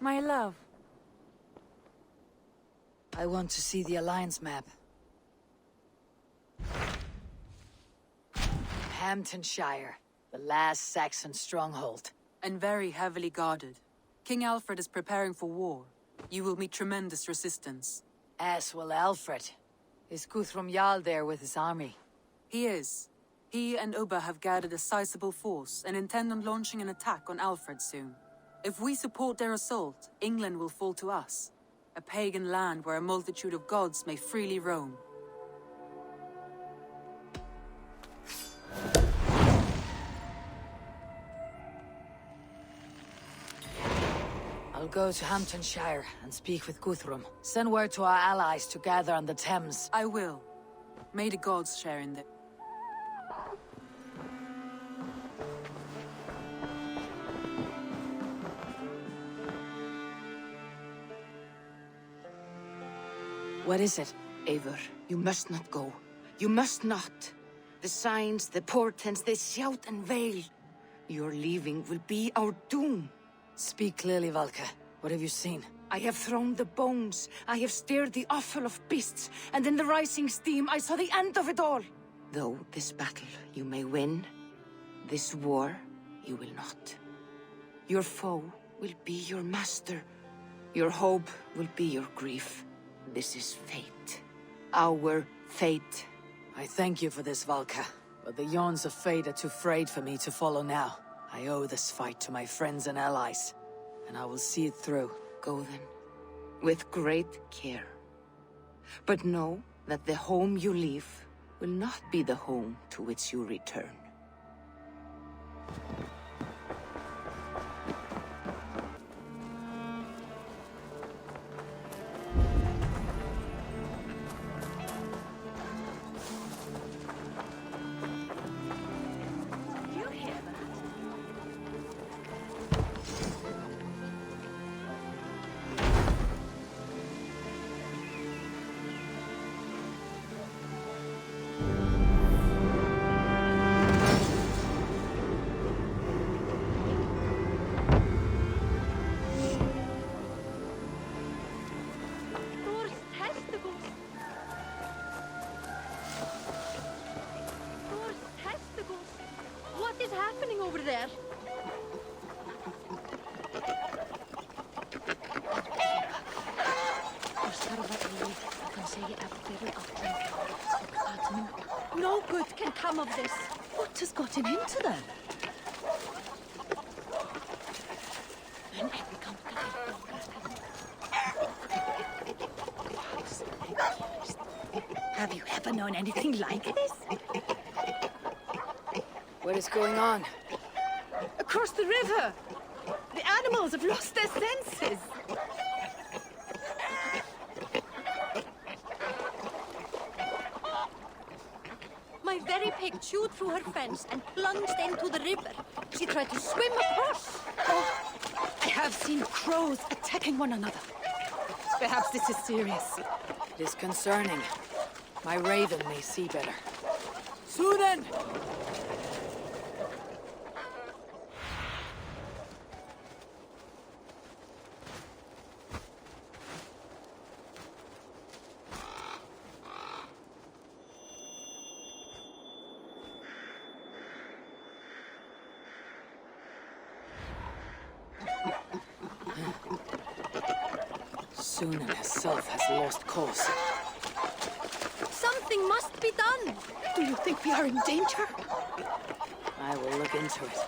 My love. I want to see the Alliance map. Hamptonshire, the last Saxon stronghold. And very heavily guarded. King Aelfred is preparing for war. You will meet tremendous resistance. As will Alfred. Is Guthrum Jarl there with his army? He is. He and Ubba have gathered a sizable force and intend on launching an attack on Alfred soon. If we support their assault, England will fall to us. A pagan land where a multitude of gods may freely roam. I'll go to Hamptonshire and speak with Guthrum. Send word to our allies to gather on the Thames. I will. May the gods share in it. What is it? Eivor, you must not go. You must not. The signs, the portents, they shout and wail. Your leaving will be our doom. Speak clearly, Valka. What have you seen? I have thrown the bones. I have stirred the offal of beasts, and in the rising steam I saw the end of it all. Though this battle you may win, this war you will not. Your foe will be your master. Your hope will be your grief. This is fate. Our fate. I thank you for this, Valka. But the yawns of fate are too frayed for me to follow now. I owe this fight to my friends and allies, and I will see it through. Go then, with great care. But know that the home you leave will not be the home to which you return. What is happening over there? No good can come of this. What has gotten into them? Have you ever known anything like this? What is going on? Across the river! The animals have lost their senses! My very pig chewed through her fence and plunged into the river. She tried to swim across. Oh, I have seen crows attacking one another. Perhaps this is serious. It is concerning. My raven may see better. Sunan! Sunan herself has lost course. Something must be done. Do you think we are in danger? I will look into it.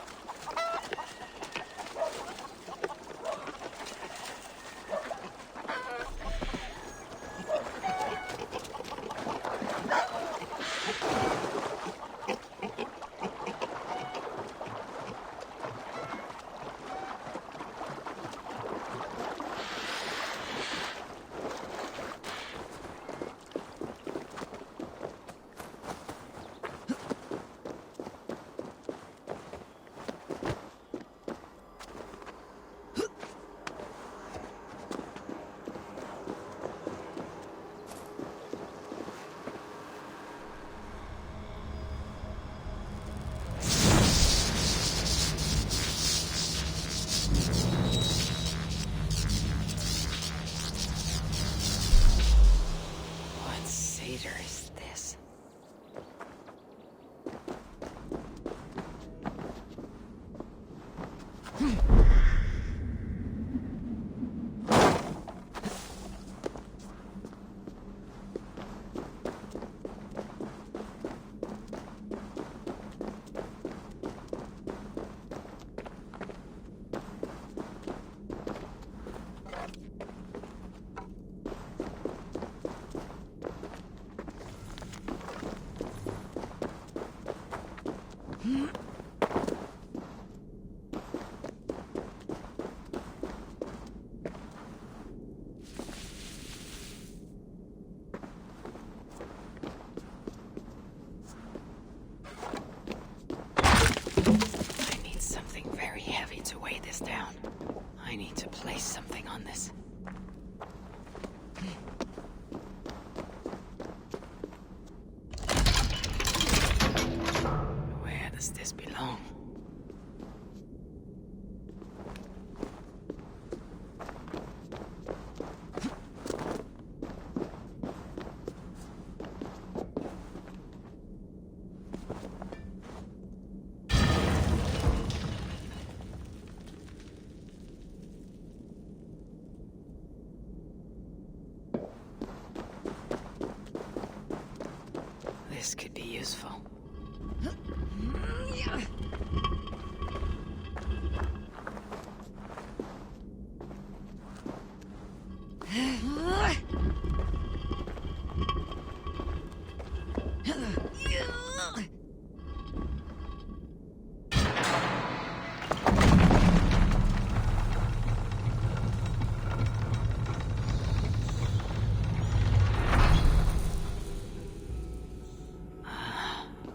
I need something very heavy to weigh this down. I need to place something on this. Where does this belong? This could be useful.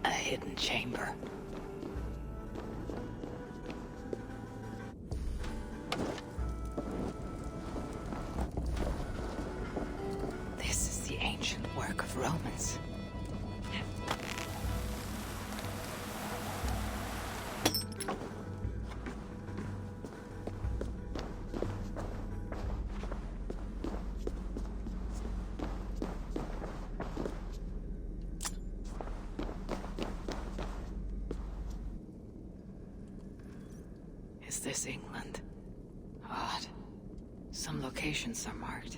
A hidden chamber. This is the ancient work of Romans. Is this England? Odd. Some locations are marked.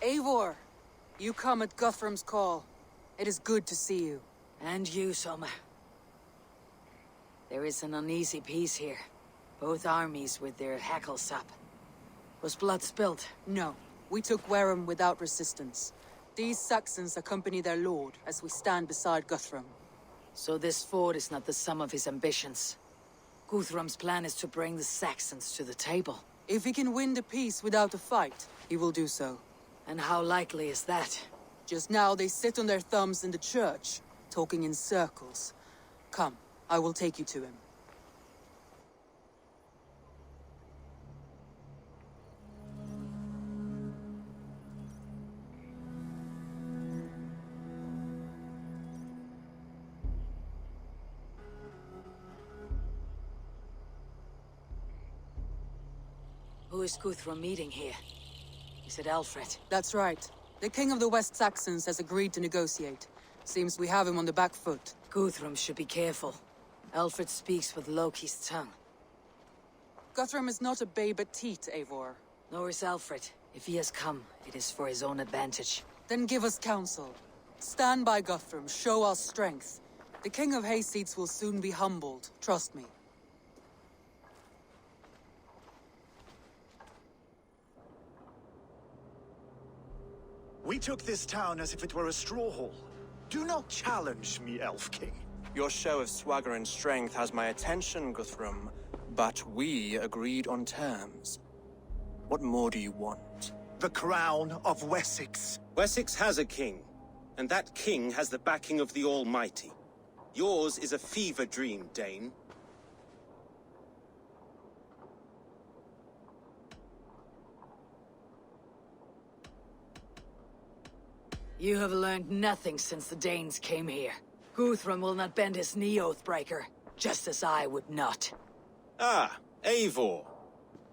Eivor, you come at Guthrum's call. It is good to see you. And you, Soma. There is an uneasy peace here. Both armies with their hackles up. Was blood spilled? No, we took Wareham without resistance. These Saxons accompany their lord as we stand beside Guthrum. So this fort is not the sum of his ambitions. Guthrum's plan is to bring the Saxons to the table. If he can win the peace without a fight, he will do so. And how likely is that? Just now they sit on their thumbs in the church, talking in circles. Come, I will take you to him. Who is Guthrum meeting here? Is it Aelfred? That's right. The King of the West Saxons has agreed to negotiate. Seems we have him on the back foot. Guthrum should be careful. Aelfred speaks with Loki's tongue. Guthrum is not a babe at teat, Eivor. Nor is Aelfred. If he has come, it is for his own advantage. Then give us counsel. Stand by Guthrum, show our strength. The King of Hayseeds will soon be humbled, trust me. We took this town as if it were a straw hall. Do not challenge me, Elf King. Your show of swagger and strength has my attention, Guthrum. But we agreed on terms. What more do you want? The crown of Wessex. Wessex has a king, and that king has the backing of the Almighty. Yours is a fever dream, Dane. You have learned nothing since the Danes came here. Guthrum will not bend his knee, Oathbreaker, just as I would not. Ah, Eivor.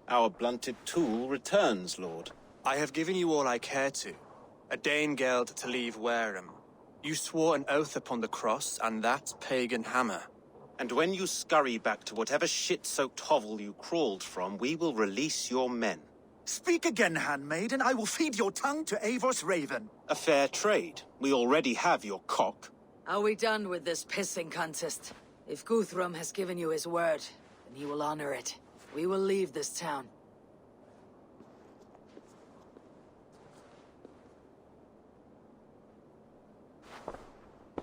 Our blunted tool returns, Lord. I have given you all I care to. A Danegeld to leave Wareham. You swore an oath upon the cross, and that pagan hammer. And when you scurry back to whatever shit-soaked hovel you crawled from, we will release your men. Speak again, handmaid, and I will feed your tongue to Eivor's raven. A fair trade. We already have your cock. Are we done with this pissing contest? If Guthrum has given you his word, then he will honor it. We will leave this town.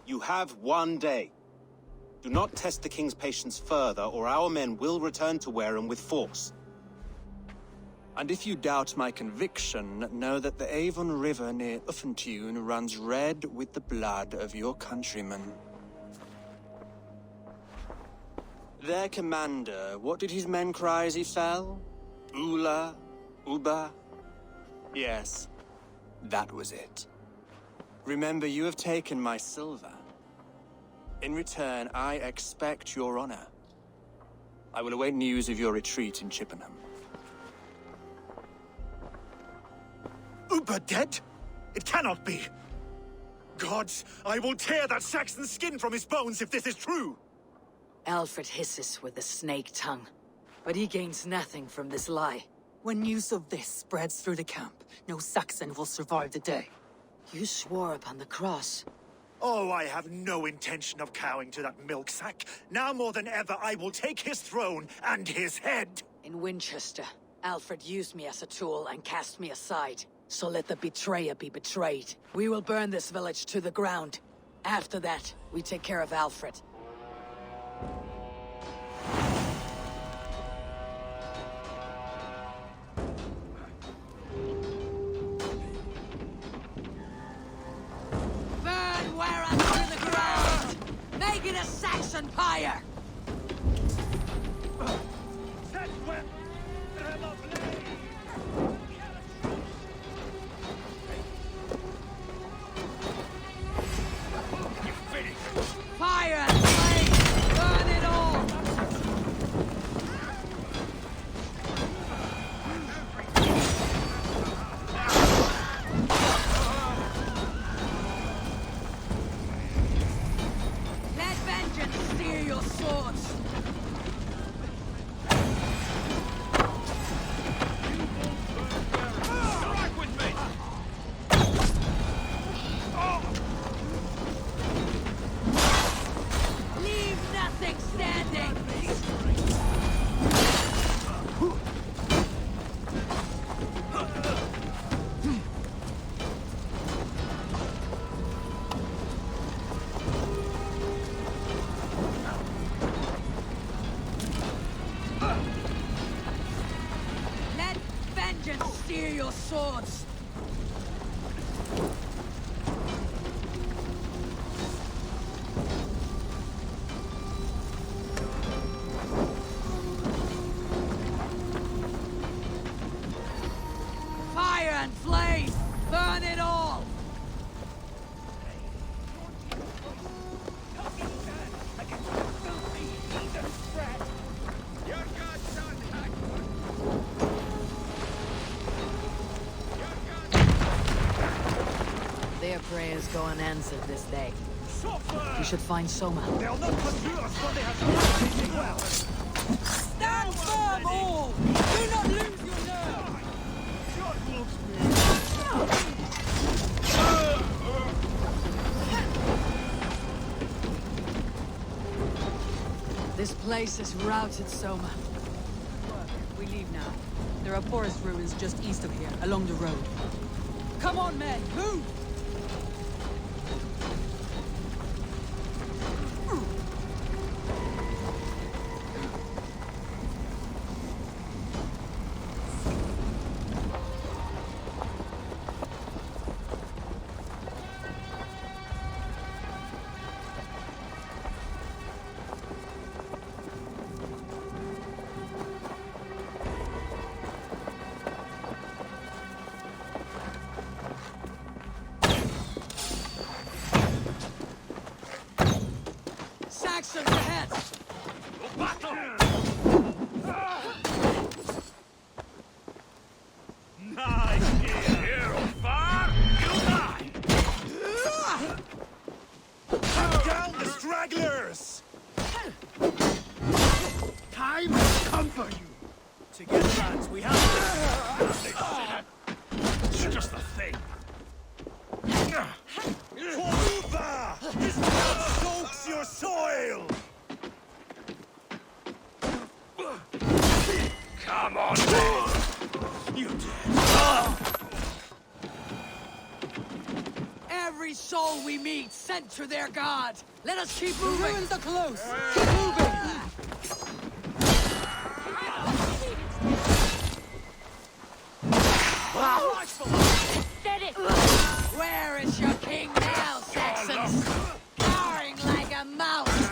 You have 1 day. Do not test the king's patience further, or our men will return to Wareham with force. And if you doubt my conviction, know that the Avon River near Uffentune runs red with the blood of your countrymen. Their commander, what did his men cry as he fell? Ula? Uba? Yes, that was it. Remember, you have taken my silver. In return, I expect your honor. I will await news of your retreat in Chippenham. Uber dead? It cannot be. Gods, I will tear that Saxon skin from his bones if this is true. Aelfred hisses with a snake tongue, but he gains nothing from this lie. When news of this spreads through the camp, no Saxon will survive the day. You swore upon the cross. Oh, I have no intention of cowing to that milksack. Now more than ever, I will take his throne and his head. In Winchester, Aelfred used me as a tool and cast me aside. So let the betrayer be betrayed. We will burn this village to the ground. After that, we take care of Aelfred. Burn Wareham to the ground! Make it a Saxon pyre! Fire and flame! Burn it all! Let vengeance steer your swords! Strike with me! Leave nothing standing! Let vengeance steer your swords! Fire and flame! Burn it all! Their prayers go unanswered this day. We should find Soma. They'll not pursue us when they have done anything well. Stand firm, all! Do not lose your nerve! This place is routed, Soma. We leave now. There are forest ruins just east of here, along the road. Come on, men, move! plans. We have... It's just a thing. For Uba! His blood soaks your soil! Come on, then. You did. Every soul we meet sent to their god. Let us keep moving. Ruins are close. Keep moving. Where is your king now, Saxons? Cowering like a mouse.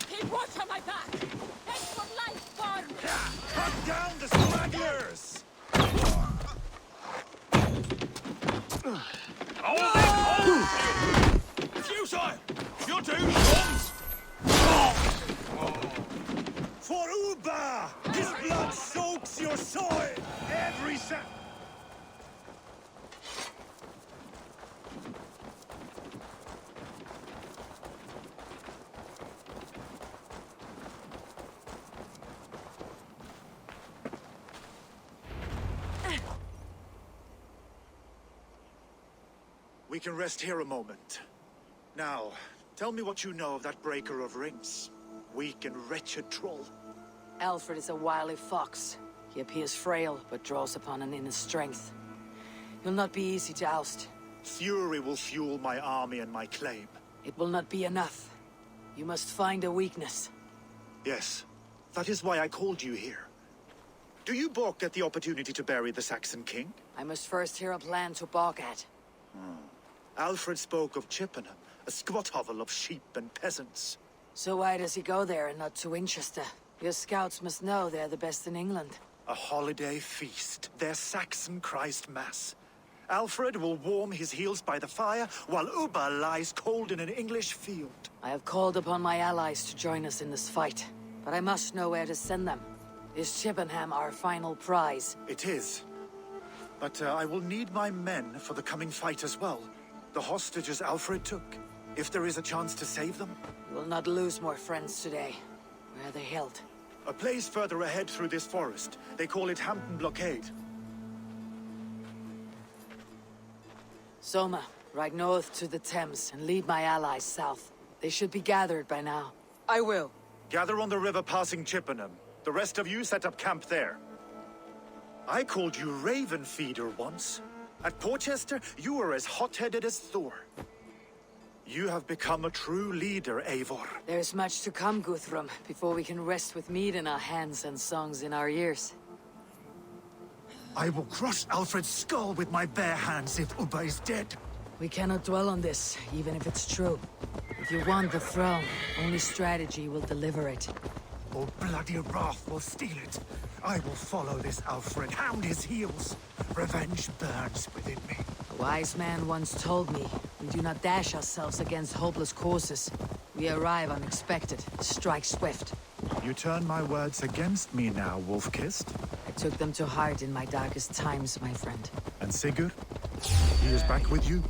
Keep watch on my back. Thanks for life, Barn. Cut down the stragglers! Futile! You're doomed, Swans! For Uba! His blood soaks your soil! Every We can rest here a moment. Now, tell me what you know of that breaker of rings. Weak and wretched troll. Aelfred is a wily fox. He appears frail, but draws upon an inner strength. He'll not be easy to oust. Fury will fuel my army and my claim. It will not be enough. You must find a weakness. Yes, that is why I called you here. Do you balk at the opportunity to bury the Saxon king? I must first hear a plan to balk at. Alfred spoke of Chippenham, a squat hovel of sheep and peasants. So why does he go there and not to Winchester? Your scouts must know they're the best in England. A holiday feast, their Saxon Christ Mass. Alfred will warm his heels by the fire, while Uba lies cold in an English field. I have called upon my allies to join us in this fight, but I must know where to send them. Is Chippenham our final prize? It is. But I will need my men for the coming fight as well. The hostages Alfred took. If there is a chance to save them. We will not lose more friends today. Where are they held? A place further ahead through this forest. They call it Hampton Blockade. Soma, ride north to the Thames and lead my allies south. They should be gathered by now. I will. Gather on the river passing Chippenham. The rest of you set up camp there. I called you Raven Feeder once. At Porchester, you were as hot-headed as Thor. You have become a true leader, Eivor. There's much to come, Guthrum, before we can rest with mead in our hands and songs in our ears. I will crush Alfred's skull with my bare hands if Uba is dead. We cannot dwell on this, even if it's true. If you want the throne, only strategy will deliver it. Or bloody wrath will steal it. I will follow this Alfred, hound his heels. Revenge burns within me. A wise man once told me, we do not dash ourselves against hopeless courses. We arrive unexpected, strike swift. You turn my words against me now, Wolf-Kissed. I took them to heart in my darkest times, my friend. And Sigurd? He is back with you?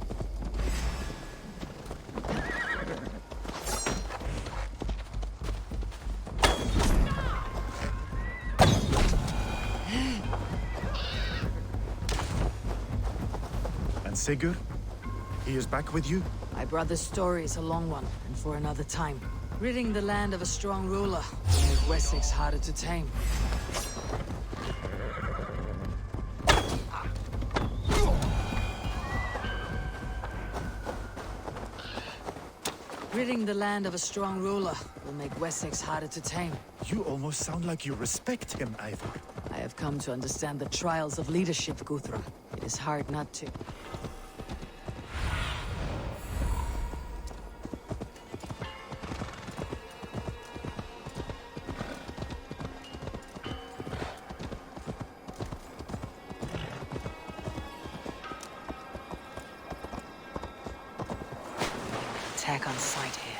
And Sigurd? He is back with you? My brother's story is a long one, and for another time. Ridding the land of a strong ruler will make Wessex harder to tame. Ridding the land of a strong ruler will make Wessex harder to tame. You almost sound like you respect him, Eivor. I have come to understand the trials of leadership, Guthrum. It is hard not to. Attack on sight here.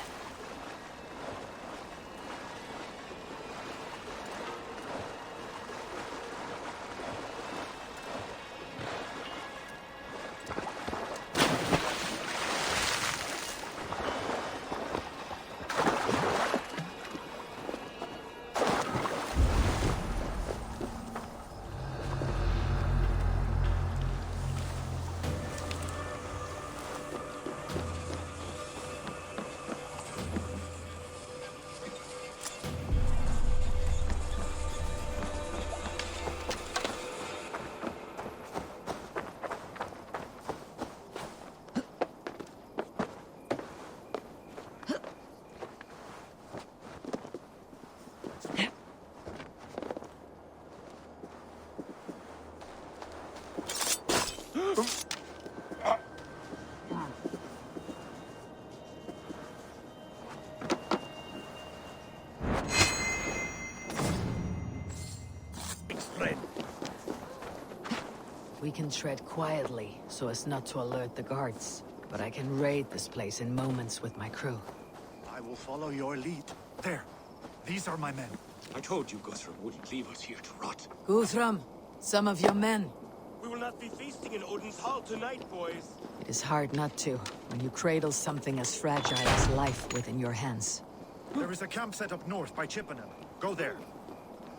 We can tread quietly, so as not to alert the guards. But I can raid this place in moments with my crew. I will follow your lead. There. These are my men. I told you Guthrum wouldn't leave us here to rot. Guthrum, some of your men. We will not be feasting in Odin's hall tonight, boys. It is hard not to, when you cradle something as fragile as life within your hands. There is a camp set up north by Chippenham. Go there.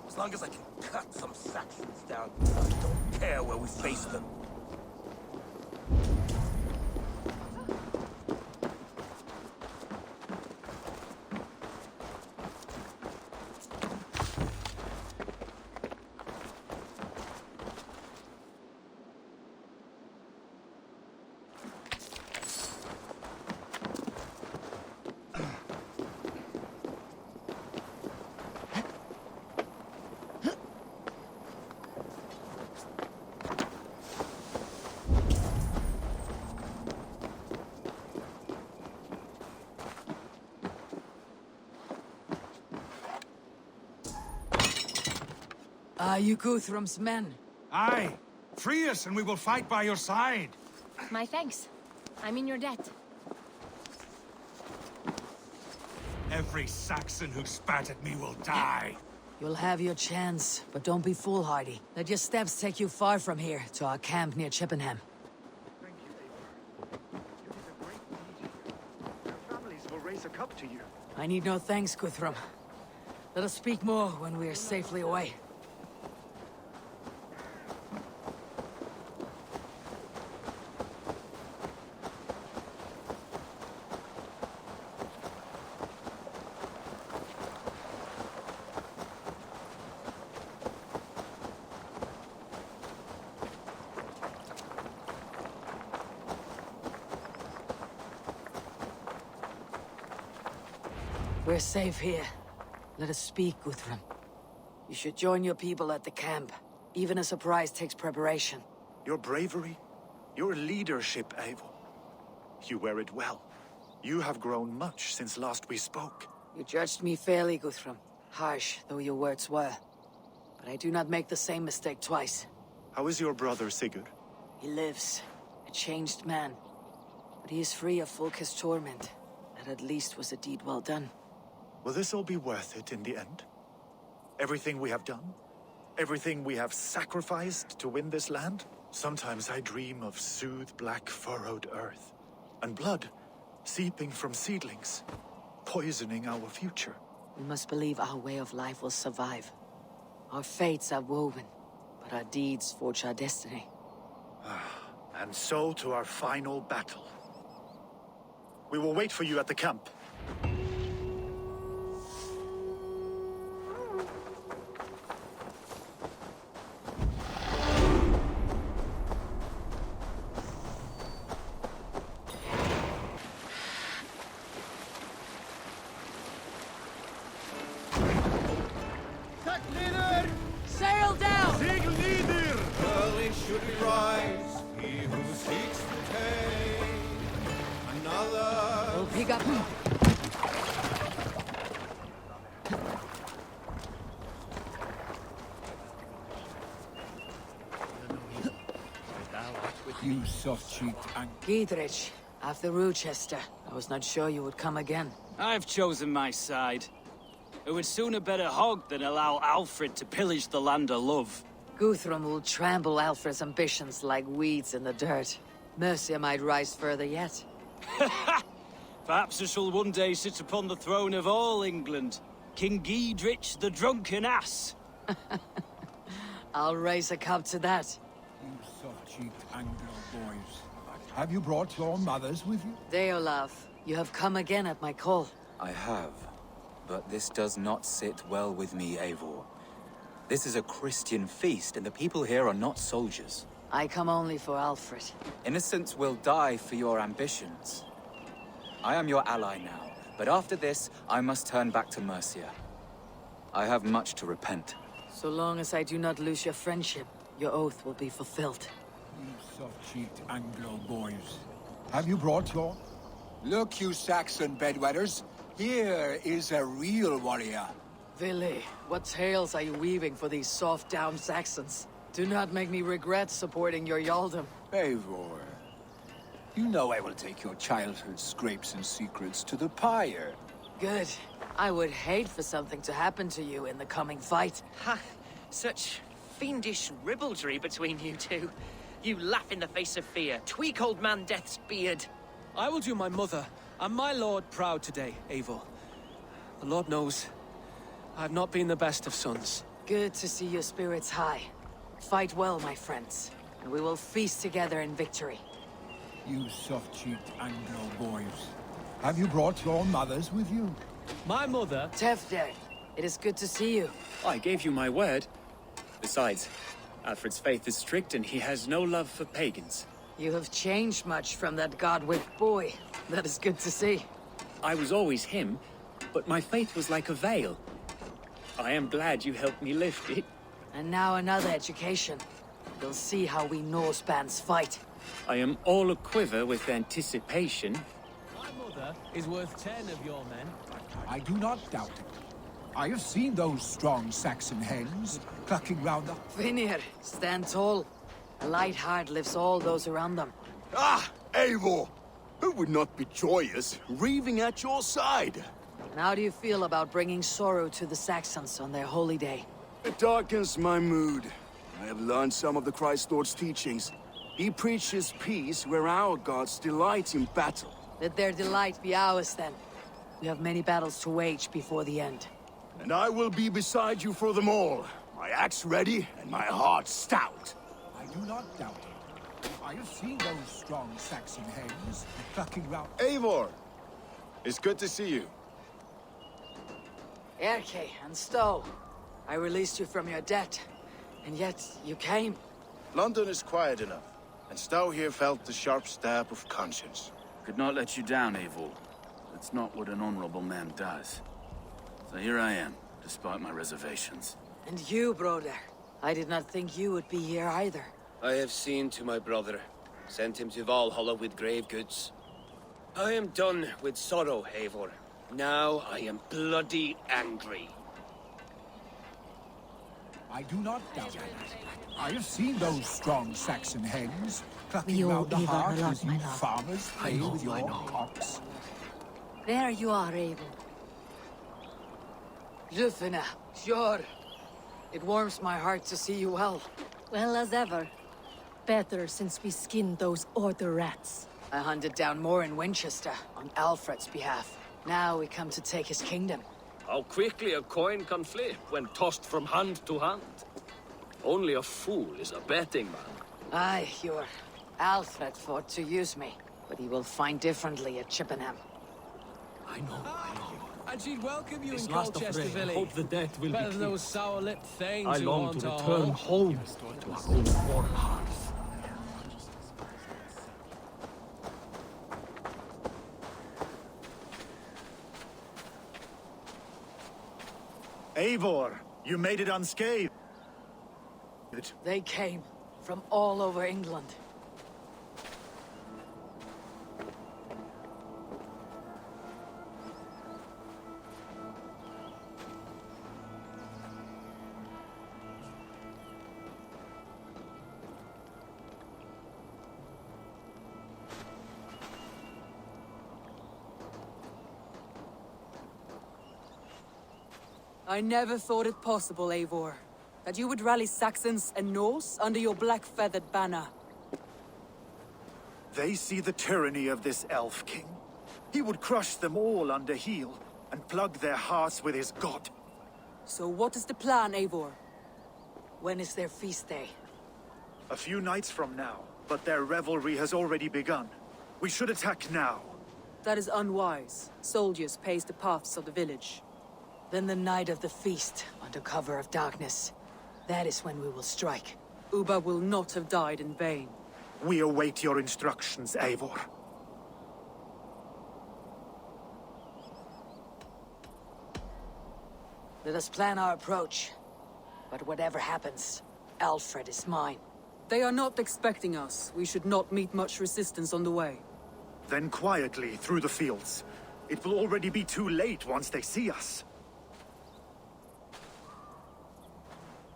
As long as I can cut some Saxons down, I don't care where we face them. Are you Guthrum's men? Aye. Free us and we will fight by your side. My thanks. I'm in your debt. Every Saxon who spat at me will die. You'll have your chance, but don't be foolhardy. Let your steps take you far from here, to our camp near Chippenham. Thank you, Eivor. You did a great deed here. Their families will raise a cup to you. I need no thanks, Guthrum. Let us speak more when we are safely away. We're safe here. Let us speak, Guthrum. You should join your people at the camp. Even a surprise takes preparation. Your bravery, your leadership, Eivor. You wear it well. You have grown much since last we spoke. You judged me fairly, Guthrum. Harsh though your words were. But I do not make the same mistake twice. How is your brother, Sigurd? He lives, a changed man. But he is free of Fulke's torment. That at least was a deed well done. Will this all be worth it in the end? Everything we have done? Everything we have sacrificed to win this land? Sometimes I dream of soothed black furrowed earth, and blood seeping from seedlings, poisoning our future. We must believe our way of life will survive. Our fates are woven, but our deeds forge our destiny. And so to our final battle. We will wait for you at the camp. Sail down! Early should we rise, he who seeks to take another. We'll pick up. You soft-cheeked and... Giedrich, after Rochester. I was not sure you would come again. I've chosen my side. It would sooner bet a hog than allow Alfred to pillage the land of love. Guthrum will trample Alfred's ambitions like weeds in the dirt. Mercia might rise further yet. Perhaps I shall one day sit upon the throne of all England. King Giedrich the drunken ass. I'll raise a cup to that. You soft-cheeked Anglo boys. Have you brought your mothers with you? Deolav, you have come again at my call. I have. But this does not sit well with me, Eivor. This is a Christian feast, and the people here are not soldiers. I come only for Alfred. Innocents will die for your ambitions. I am your ally now, but after this, I must turn back to Mercia. I have much to repent. So long as I do not lose your friendship, your oath will be fulfilled. You soft-cheeked Anglo boys. Have you brought your... Look, you Saxon bedwetters, here is a real warrior. Vili, what tales are you weaving for these soft-down Saxons? Do not make me regret supporting your Yaldom. Eivor, you know I will take your childhood scrapes and secrets to the pyre. Good. I would hate for something to happen to you in the coming fight. Ha! Such fiendish ribaldry between you two. You laugh in the face of fear, tweak old man Death's beard. I will do my mother and my lord proud today, Eivor. The Lord knows, I've not been the best of sons. Good to see your spirits high. Fight well, my friends, and we will feast together in victory. You soft-cheeked Anglo boys. Have you brought your mothers with you? My mother? Tefder, it is good to see you. I gave you my word. Besides, Alfred's faith is strict and he has no love for pagans. You have changed much from that god-whipped boy. That is good to see. I was always him, but my faith was like a veil. I am glad you helped me lift it. And now another education. You'll see how we Norse bands fight. I am all a-quiver with anticipation. My mother is worth 10 of your men. I do not doubt it. I have seen those strong Saxon hens clucking round the... Vinir, stand tall. A light heart lifts all those around them. Ah, Eivor! Who would not be joyous, raving at your side? And how do you feel about bringing sorrow to the Saxons on their holy day? It darkens my mood. I have learned some of the Christ Lord's teachings. He preaches peace where our gods delight in battle. Let their delight be ours, then. We have many battles to wage before the end. And I will be beside you for them all. My axe ready and my heart stout. I do not doubt it. I have seen those strong Saxon hens clucking round... Eivor! It's good to see you. Erke and Stowe, I released you from your debt, and yet you came. London is quiet enough, and Stow here felt the sharp stab of conscience. Could not let you down, Eivor. That's not what an honorable man does. So here I am, despite my reservations. And you, brother. I did not think you would be here either. I have seen to my brother, sent him to Valhalla with grave goods. I am done with sorrow, Eivor. Now I am bloody angry. I do not doubt it. I have seen those strong Saxon hens clucking We owe round the Eivor heart a lot, as my you love. farmers play with your cocks. There you are, Eivor. Lufina, sure. It warms my heart to see you well. Well as ever. Better since we skinned those Order rats. I hunted down more in Winchester, on Alfred's behalf. Now we come to take his kingdom. How quickly a coin can flip when tossed from hand to hand. Only a fool is a betting man. Aye, your Alfred fought to use me, but he will find differently at Chippenham. I know. And she'd welcome you This in last Colchester affray, I Village. hope the debt will be Better than clear. those sour-lipped things I who long haunt to our return hall. home to our own warm hearth. Eivor, you made it unscathed. They came from all over England. I never thought it possible, Eivor, that you would rally Saxons and Norse under your black-feathered banner. They see the tyranny of this elf king. He would crush them all under heel and plug their hearts with his god. So what is the plan, Eivor? When is their feast day? A few nights from now, but their revelry has already begun. We should attack now. That is unwise. Soldiers pace the paths of the village. Then the night of the feast, under cover of darkness. That is when we will strike. Ubba will not have died in vain. We await your instructions, Eivor. Let us plan our approach. But whatever happens, Alfred is mine. They are not expecting us. We should not meet much resistance on the way. Then quietly through the fields. It will already be too late once they see us.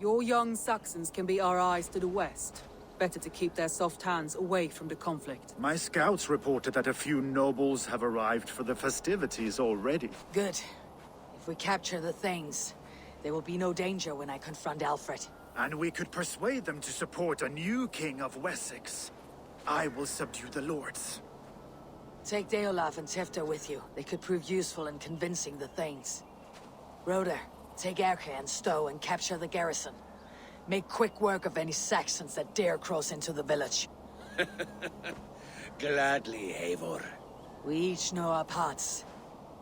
Your young Saxons can be our eyes to the west. Better to keep their soft hands away from the conflict. My scouts reported that a few nobles have arrived for the festivities already. Good. If we capture the things, there will be no danger when I confront Aelfred. And we could persuade them to support a new king of Wessex. I will subdue the lords. Take Deolaf and Tifta with you. They could prove useful in convincing the Thanes. Roder, take Erke and Stowe and capture the garrison. Make quick work of any Saxons that dare cross into the village. Gladly, Eivor. We each know our parts.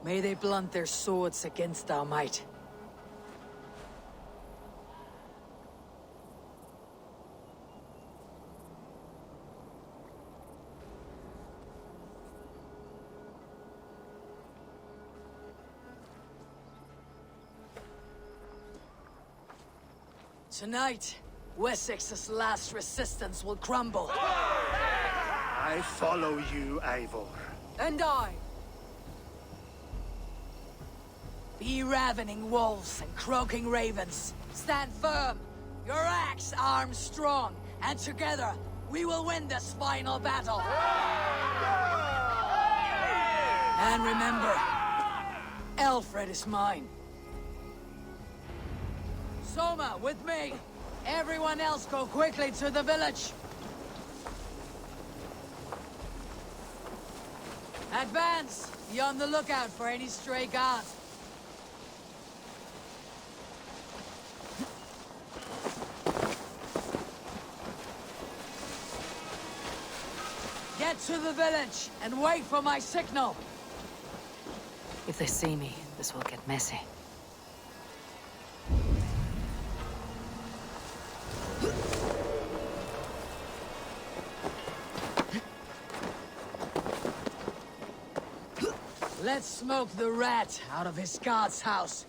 May they blunt their swords against our might. Tonight, Wessex's last resistance will crumble. I follow you, Eivor. And I. Be ravening wolves and croaking ravens. Stand firm. Your axe arms strong. And together, we will win this final battle. And remember, Aelfred is mine. Soma, with me! Everyone else go quickly to the village! Advance! Be on the lookout for any stray guards. Get to the village and wait for my signal! If they see me, this will get messy. Let's smoke the rat out of his guard's house.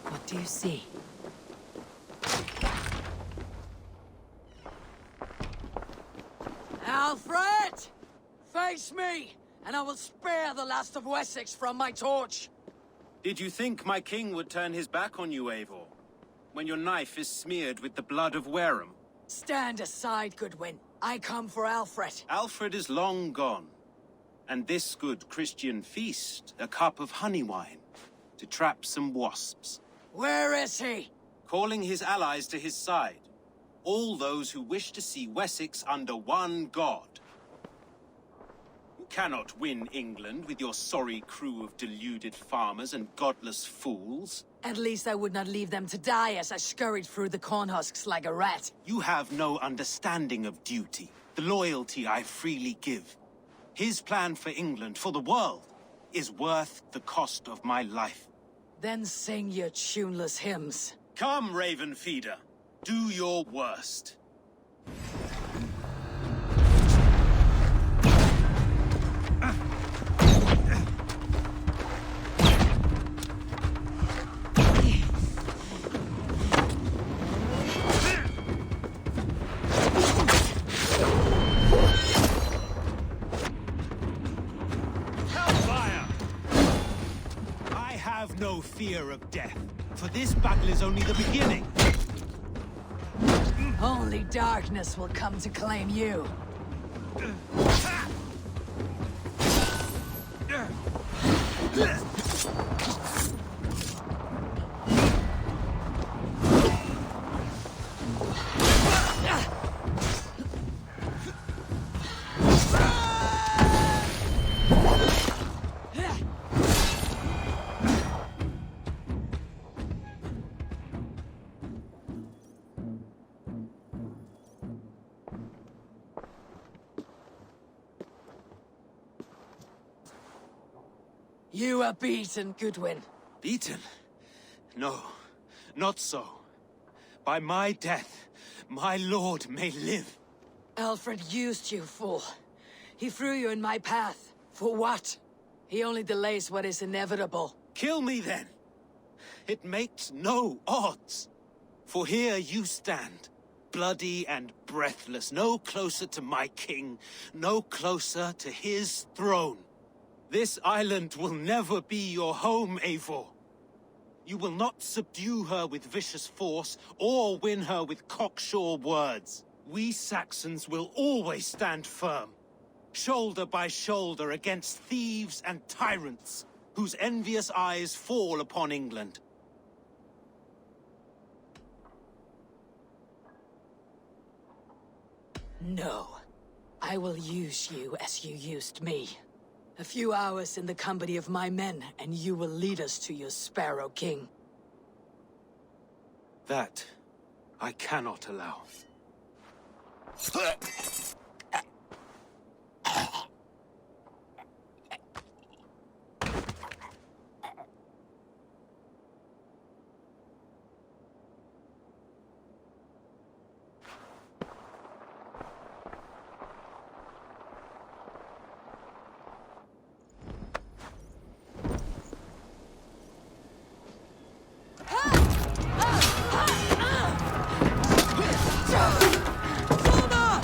What do you see? Aelfred! Face me, and I will spare the last of Wessex from my torch! Did you think my king would turn his back on you, Eivor? When your knife is smeared with the blood of Wareham? Stand aside, Goodwin. I come for Aelfred. Alfred is long gone. And this good Christian feast, a cup of honey wine, to trap some wasps. Where is he? Calling his allies to his side. All those who wish to see Wessex under one god. You cannot win England with your sorry crew of deluded farmers and godless fools. At least I would not leave them to die as I scurried through the corn husks like a rat. You have no understanding of duty, the loyalty I freely give. His plan for England, for the world, is worth the cost of my life. Then sing your tuneless hymns. Come, Raven Feeder. Do your worst. No fear of death, for this battle is only the beginning. Only darkness will come to claim you. You are beaten, Goodwin. Beaten? No, not so. By my death, my lord may live. Aelfred used you, fool. He threw you in my path. For what? He only delays what is inevitable. Kill me then. It makes no odds. For here you stand, bloody and breathless, no closer to my king, no closer to his throne. This island will never be your home, Eivor. You will not subdue her with vicious force, or win her with cocksure words. We Saxons will always stand firm, shoulder by shoulder against thieves and tyrants, whose envious eyes fall upon England. No. I will use you as you used me. A few hours in the company of my men, and you will lead us to your Sparrow King. That I cannot allow.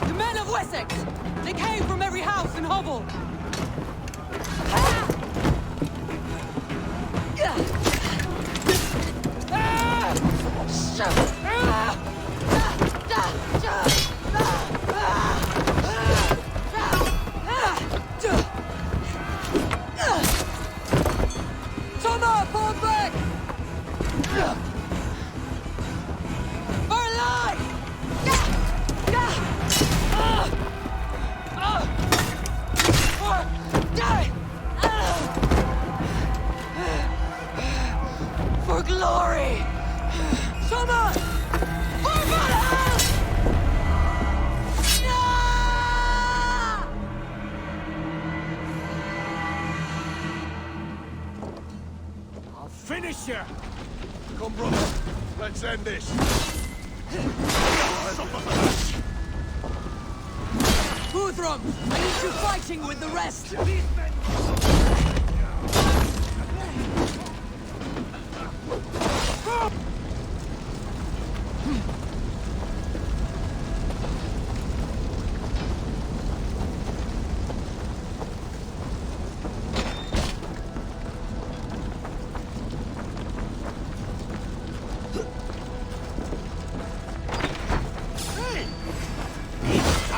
The men of Wessex! They came from every house and hovel! Soma, fall back! For life! For glory! Soma! For Valhalla! I'll finish you! Come, brother. Let's end this. Guthrum, I need you fighting with the rest!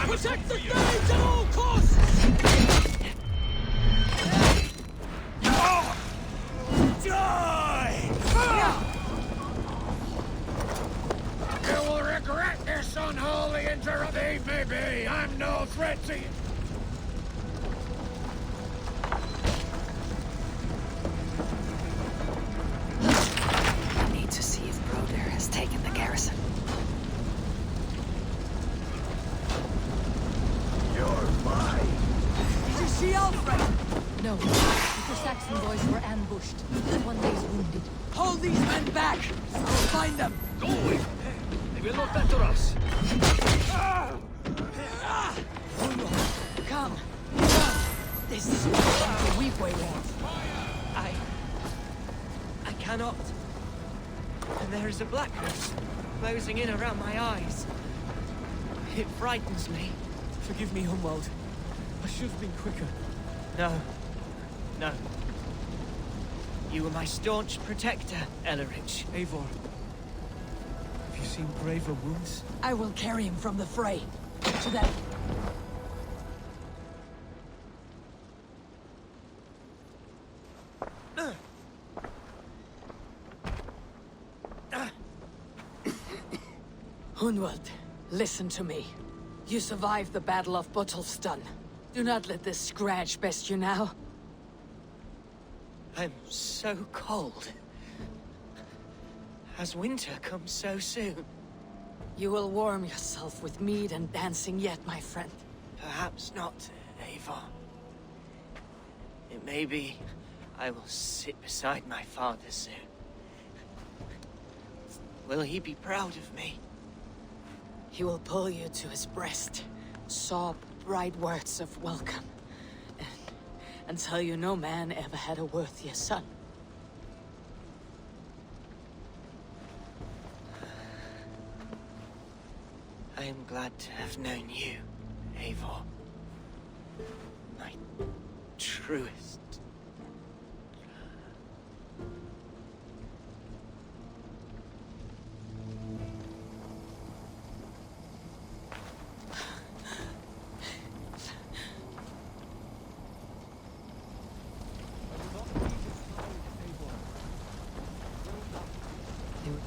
Protect the Danes at all costs! Die! You will regret this unholy interruption, maybe. I'm no threat to you. I need to see if Broder has taken the garrison. You're mine. Did you see Aelfred? No. The Saxon boys were ambushed. One is wounded. Hold these men back! I'll find them! Go away! They will not better us. Come! This is what we wait for. I cannot. And there is a blackness closing in around my eyes. It frightens me. Forgive me, Humwald. I should have been quicker. No. No. You were my staunch protector, Ellerich. Eivor, have you seen braver wounds? I will carry him from the fray. To them. Hunwald, listen to me. You survived the Battle of Botolfston. Do not let this scratch best you now. I'm so cold. Has winter come so soon? You will warm yourself with mead and dancing yet, my friend. Perhaps not, Eivor. It may be I will sit beside my father soon. Will he be proud of me? He will pull you to his breast, sob bright words of welcome, and tell you no man ever had a worthier son. I am glad to have known you, Eivor. My truest.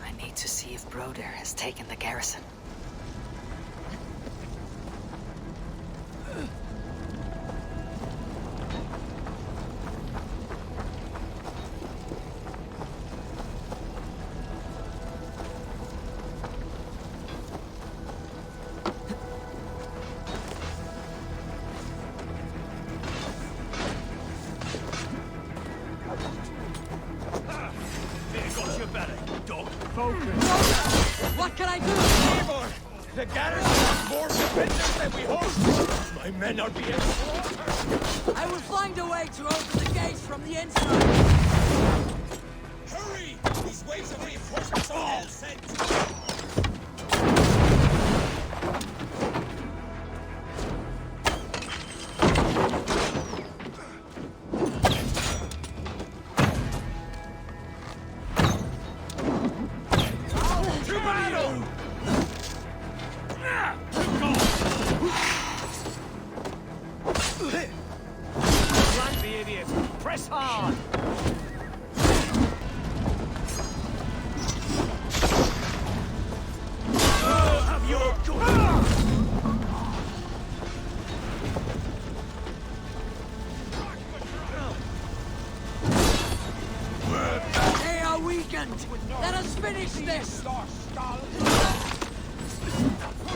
I need to see if Broder has taken the garrison. What can I do? Eivor! The garrison has more defenders than we hoped! My men are being slaughtered! I will find a way to open the gates from the inside! Hurry! These waves of reinforcements are all sent! Press hard! Have your They are weakened! Let us finish this! For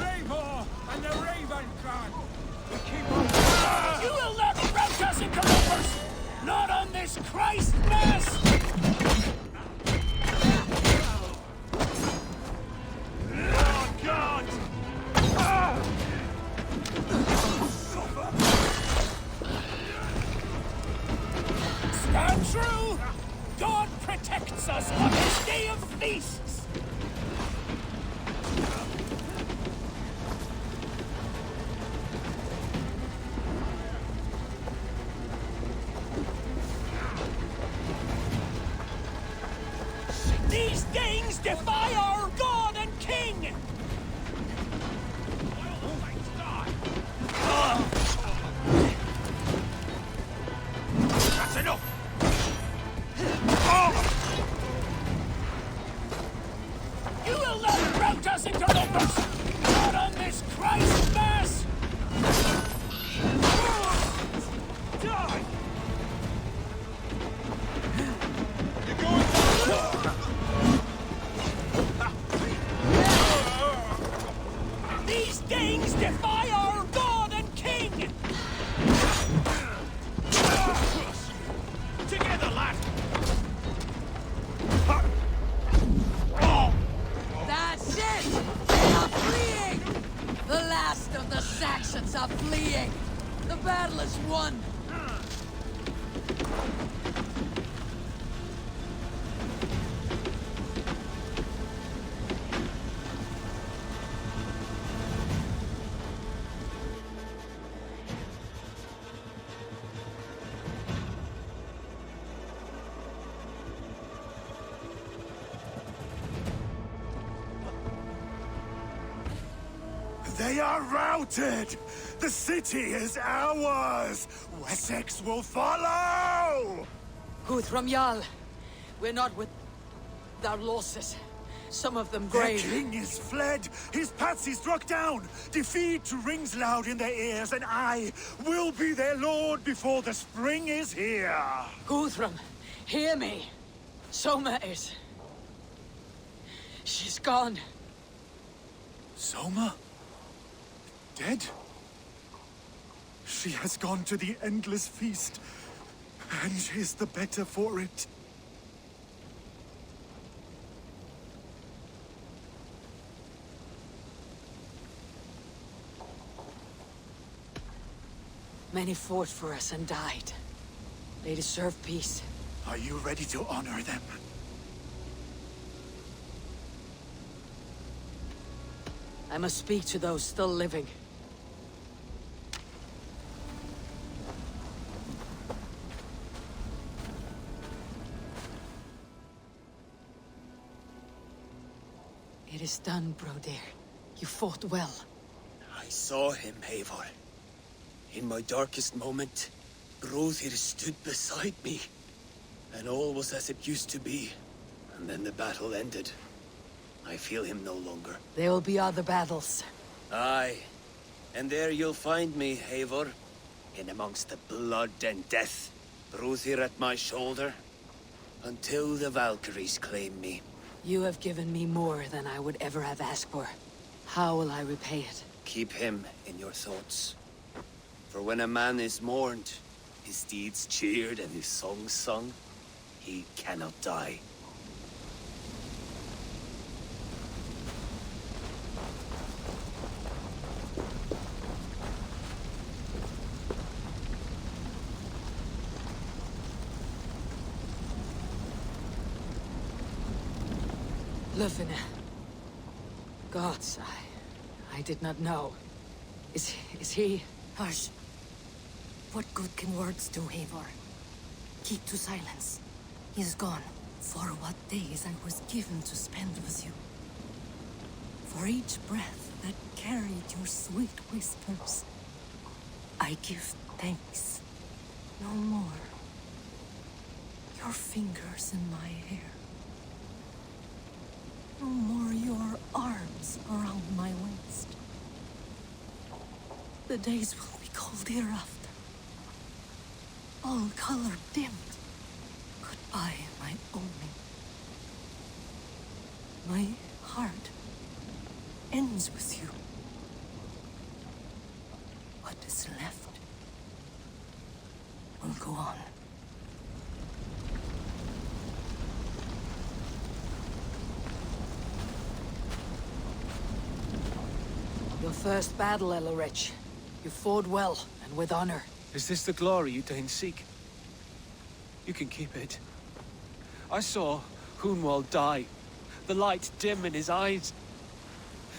Eivor and the Raven Clan! You will not rout us into lovers! Not on this Christ Mass! Oh, God! Stand true! God protects us on his day of feasts! These Danes defy our God and King! That's enough! You will not rout us into numbers! Not on this Christ Mass! Die! These Danes defy our God and King! Together, lad! That's it! They are fleeing! The last of the Saxons are fleeing! The battle is won! They are routed! The city is ours! Wessex will follow! Guthrum Jarl, we're not with our losses. Some of them Their grave. king is fled! His patsy struck down! Defeat rings loud in their ears, and I will be their lord before the spring is here! Guthrum, hear me. Soma is... She's gone. Soma? Dead? She has gone to the endless feast, and is the better for it. Many fought for us and died. They deserve peace. Are you ready to honor them? I must speak to those still living. It is done, Broder. You fought well. I saw him, Eivor. In my darkest moment, Brothir stood beside me. And all was as it used to be. And then the battle ended. I feel him no longer. There will be other battles. Aye. And there you'll find me, Eivor. In amongst the blood and death. Brothir at my shoulder. Until the Valkyries claim me. You have given me more than I would ever have asked for. How will I repay it? Keep him in your thoughts. For when a man is mourned, his deeds cheered and his songs sung, he cannot die. Lufina. Gods, I did not know. Is he... Hush. What good can words do, Eivor? Keep to silence. He is gone. For what days I was given to spend with you. For each breath that carried your sweet whispers. I give thanks. No more. Your fingers in my hair. No more your arms around my waist. The days will be cold hereafter. All color dimmed. Goodbye, my only. My heart ends with you. What is left will go on. Your first battle, Elorich. You fought well, and with honor. Is this the glory you deign seek? You can keep it. I saw Hunwald die. The light dim in his eyes.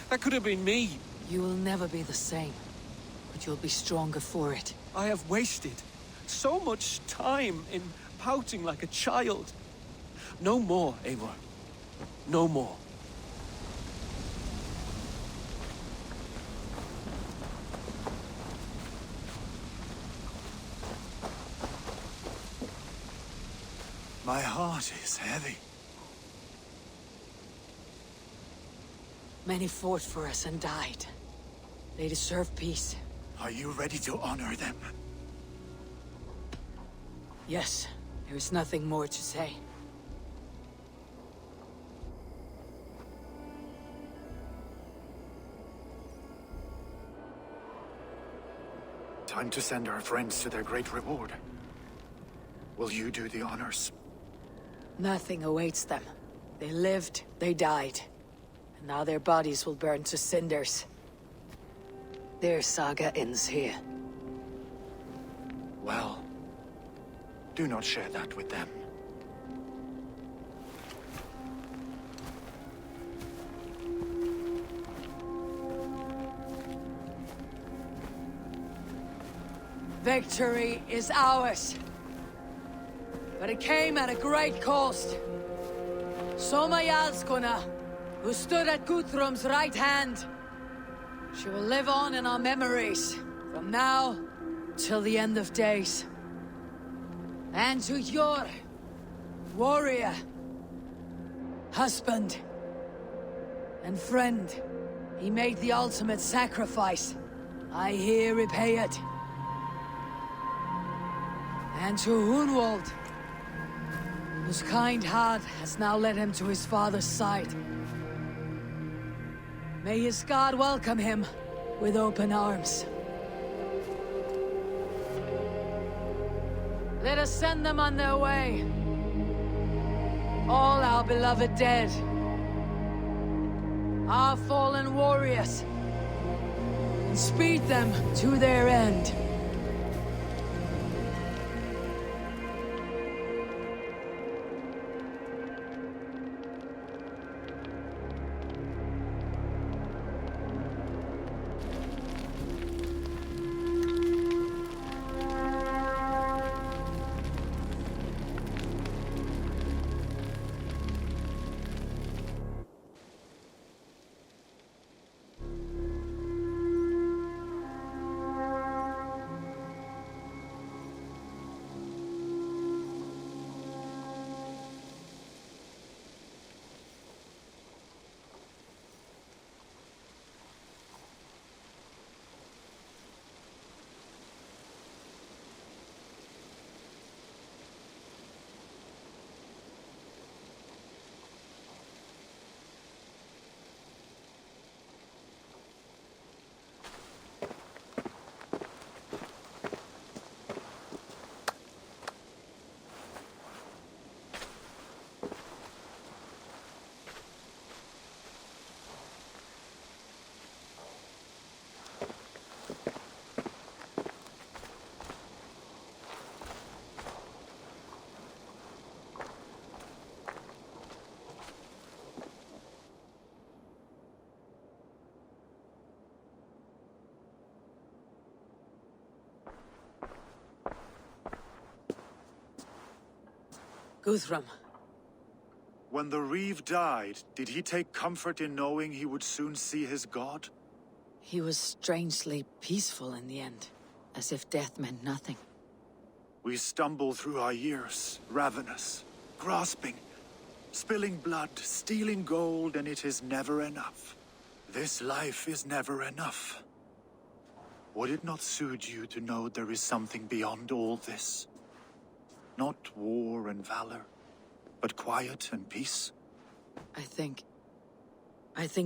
That could have been me. You will never be the same. But you'll be stronger for it. I have wasted so much time in pouting like a child. No more, Eivor. No more. My heart is heavy. Many fought for us and died. They deserve peace. Are you ready to honor them? Yes, there is nothing more to say. Time to send our friends to their great reward. Will you do the honors? Nothing awaits them. They lived, they died. And now their bodies will burn to cinders. Their saga ends here. Well, do not share that with them. Victory is ours. But it came at a great cost. Soma Jarlskona, who stood at Guthrum's right hand. She will live on in our memories, from now till the end of days. And to your warrior, husband, and friend, he made the ultimate sacrifice. I here repay it. And to Hunwald, whose kind heart has now led him to his father's side. May his God welcome him with open arms. Let us send them on their way. All our beloved dead. Our fallen warriors. And speed them to their end. Guthrum. When the Reeve died, did he take comfort in knowing he would soon see his god? He was strangely peaceful in the end, as if death meant nothing. We stumble through our years, ravenous, grasping, spilling blood, stealing gold, and it is never enough. This life is never enough. Would it not soothe you to know there is something beyond all this? Not war and valor, but quiet and peace? I think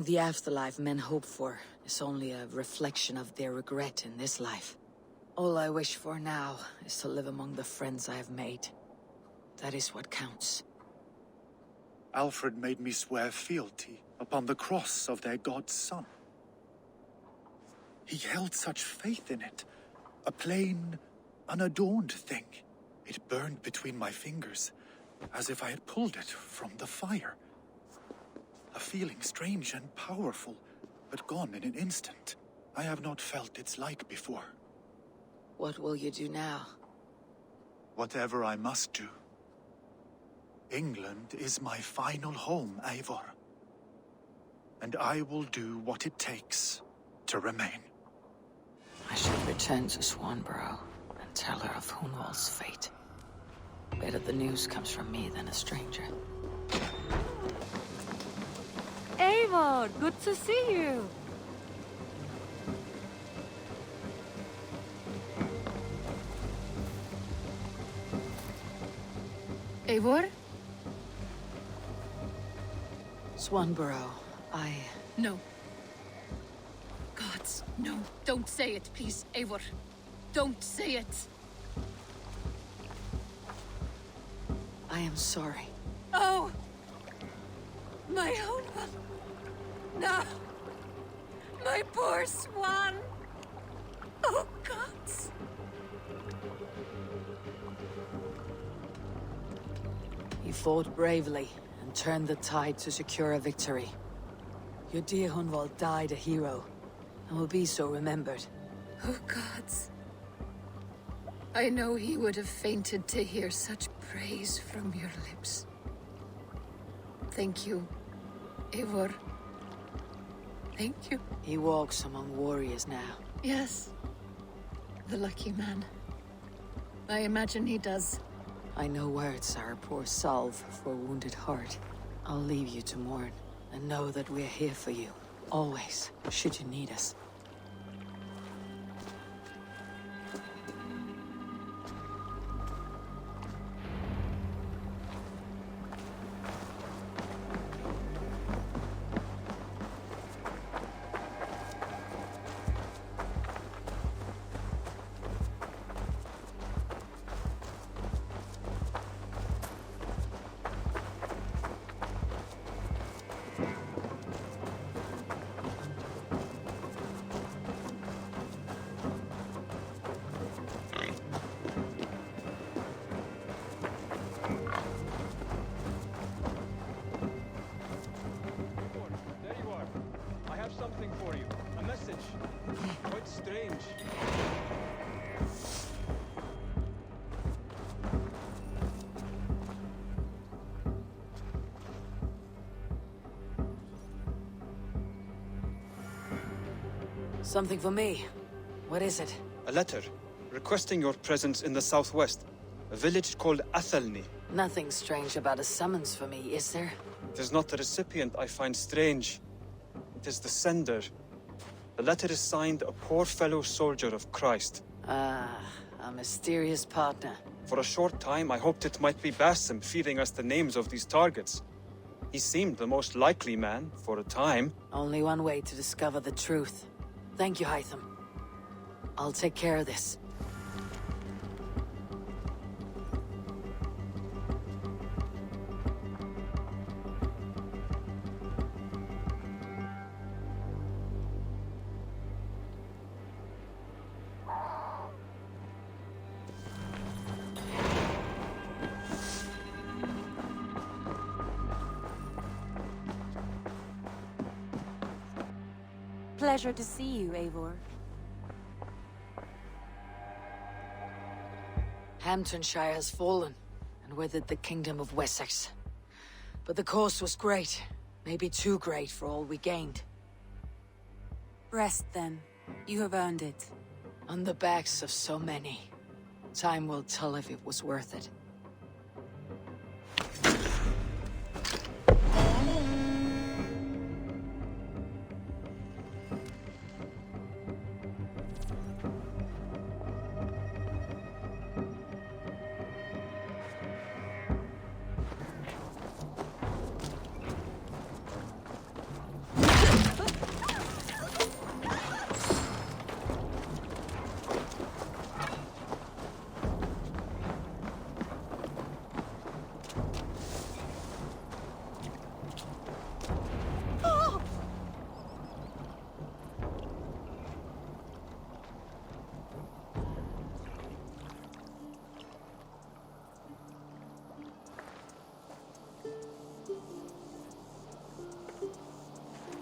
the afterlife men hope for is only a reflection of their regret in this life. All I wish for now is to live among the friends I have made. That is what counts. Alfred made me swear fealty upon the cross of their god's son. He held such faith in it, a plain, unadorned thing. It burned between my fingers, as if I had pulled it from the fire. A feeling strange and powerful, but gone in an instant. I have not felt its like before. What will you do now? Whatever I must do. England is my final home, Eivor. And I will do what it takes to remain. I shall return to Swanborough and tell her of Hunwald's fate. Better the news comes from me than a stranger. Eivor, good to see you. Eivor? Swanborough, No. Gods, no. Don't say it, please, Eivor. Don't say it. I am sorry. Oh! My own one. No! My poor swan! Oh, gods! He fought bravely and turned the tide to secure a victory. Your dear Hunwald died a hero, and will be so remembered. Oh, gods. I know he would have fainted to hear such praise from your lips. Thank you, Eivor. Thank you. He walks among warriors now. Yes. The lucky man. I imagine he does. I know words are a poor salve for a wounded heart. I'll leave you to mourn, and know that we're here for you. Always, should you need us. Something for you. A message. Quite strange. Something for me. What is it? A letter requesting your presence in the southwest. A village called Athelney. Nothing strange about a summons for me, is there? It is not the recipient I find strange. It is the sender. The letter is signed a poor fellow soldier of Christ. Ah, a mysterious partner. For a short time, I hoped it might be Basim feeding us the names of these targets. He seemed the most likely man, for a time. Only one way to discover the truth. Thank you, Hytham. I'll take care of this. Pleasure to see you, Eivor. Hamptonshire has fallen, and weathered the Kingdom of Wessex. But the cost was great. Maybe too great for all we gained. Rest then. You have earned it. On the backs of so many. Time will tell if it was worth it.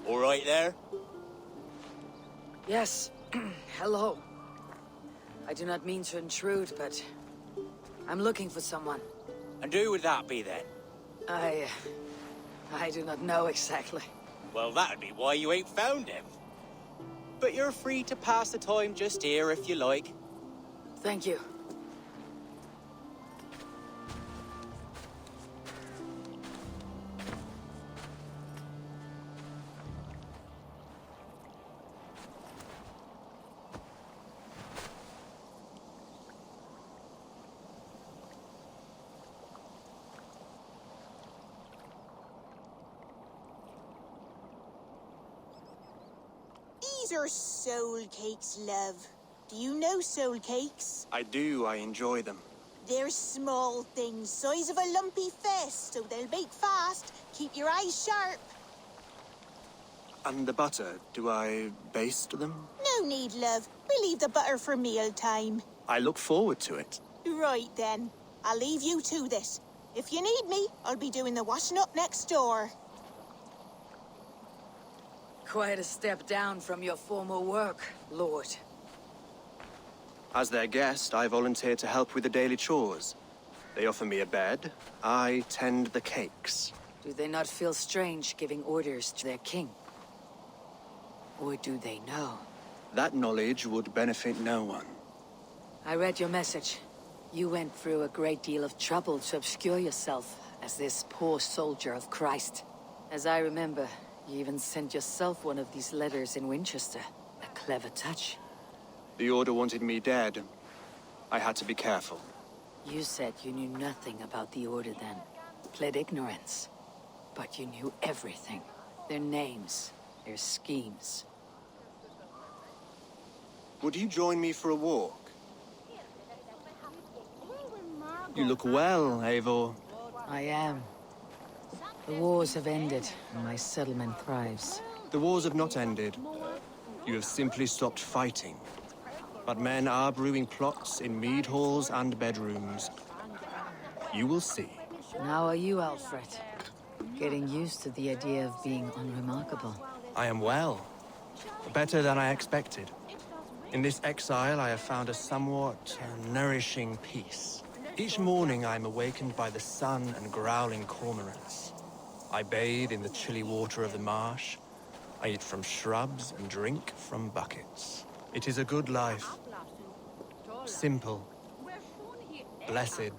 All right there? Yes. Hello. I do not mean to intrude, but I'm looking for someone. And who would that be then? I do not know exactly. Well, that'd be why you ain't found him. But you're free to pass the time just here if you like. Thank you. These are soul cakes, love. Do you know soul cakes? I do. I enjoy them. They're small things, size of a lumpy fist, so they'll bake fast. Keep your eyes sharp. And the butter, do I baste them? No need, love. We leave the butter for meal time. I look forward to it. Right then. I'll leave you to this. If you need me, I'll be doing the washing up next door. Quite a step down from your former work, Lord. As their guest, I volunteered to help with the daily chores. They offer me a bed. I tend the cakes. Do they not feel strange giving orders to their king? Or do they know? That knowledge would benefit no one. I read your message. You went through a great deal of trouble to obscure yourself as this poor soldier of Christ. As I remember, you even sent yourself one of these letters in Winchester. A clever touch. The Order wanted me dead. I had to be careful. You said you knew nothing about the Order then. Pled ignorance. But you knew everything. Their names, their schemes. Would you join me for a walk? You look well, Eivor. I am. The wars have ended, and my settlement thrives. The wars have not ended. You have simply stopped fighting. But men are brewing plots in mead halls and bedrooms. You will see. And how are you, Aelfred? Getting used to the idea of being unremarkable. I am well. Better than I expected. In this exile, I have found a somewhat nourishing peace. Each morning, I am awakened by the sun and growling cormorants. I bathe in the chilly water of the marsh. I eat from shrubs and drink from buckets. It is a good life. Simple. Blessed.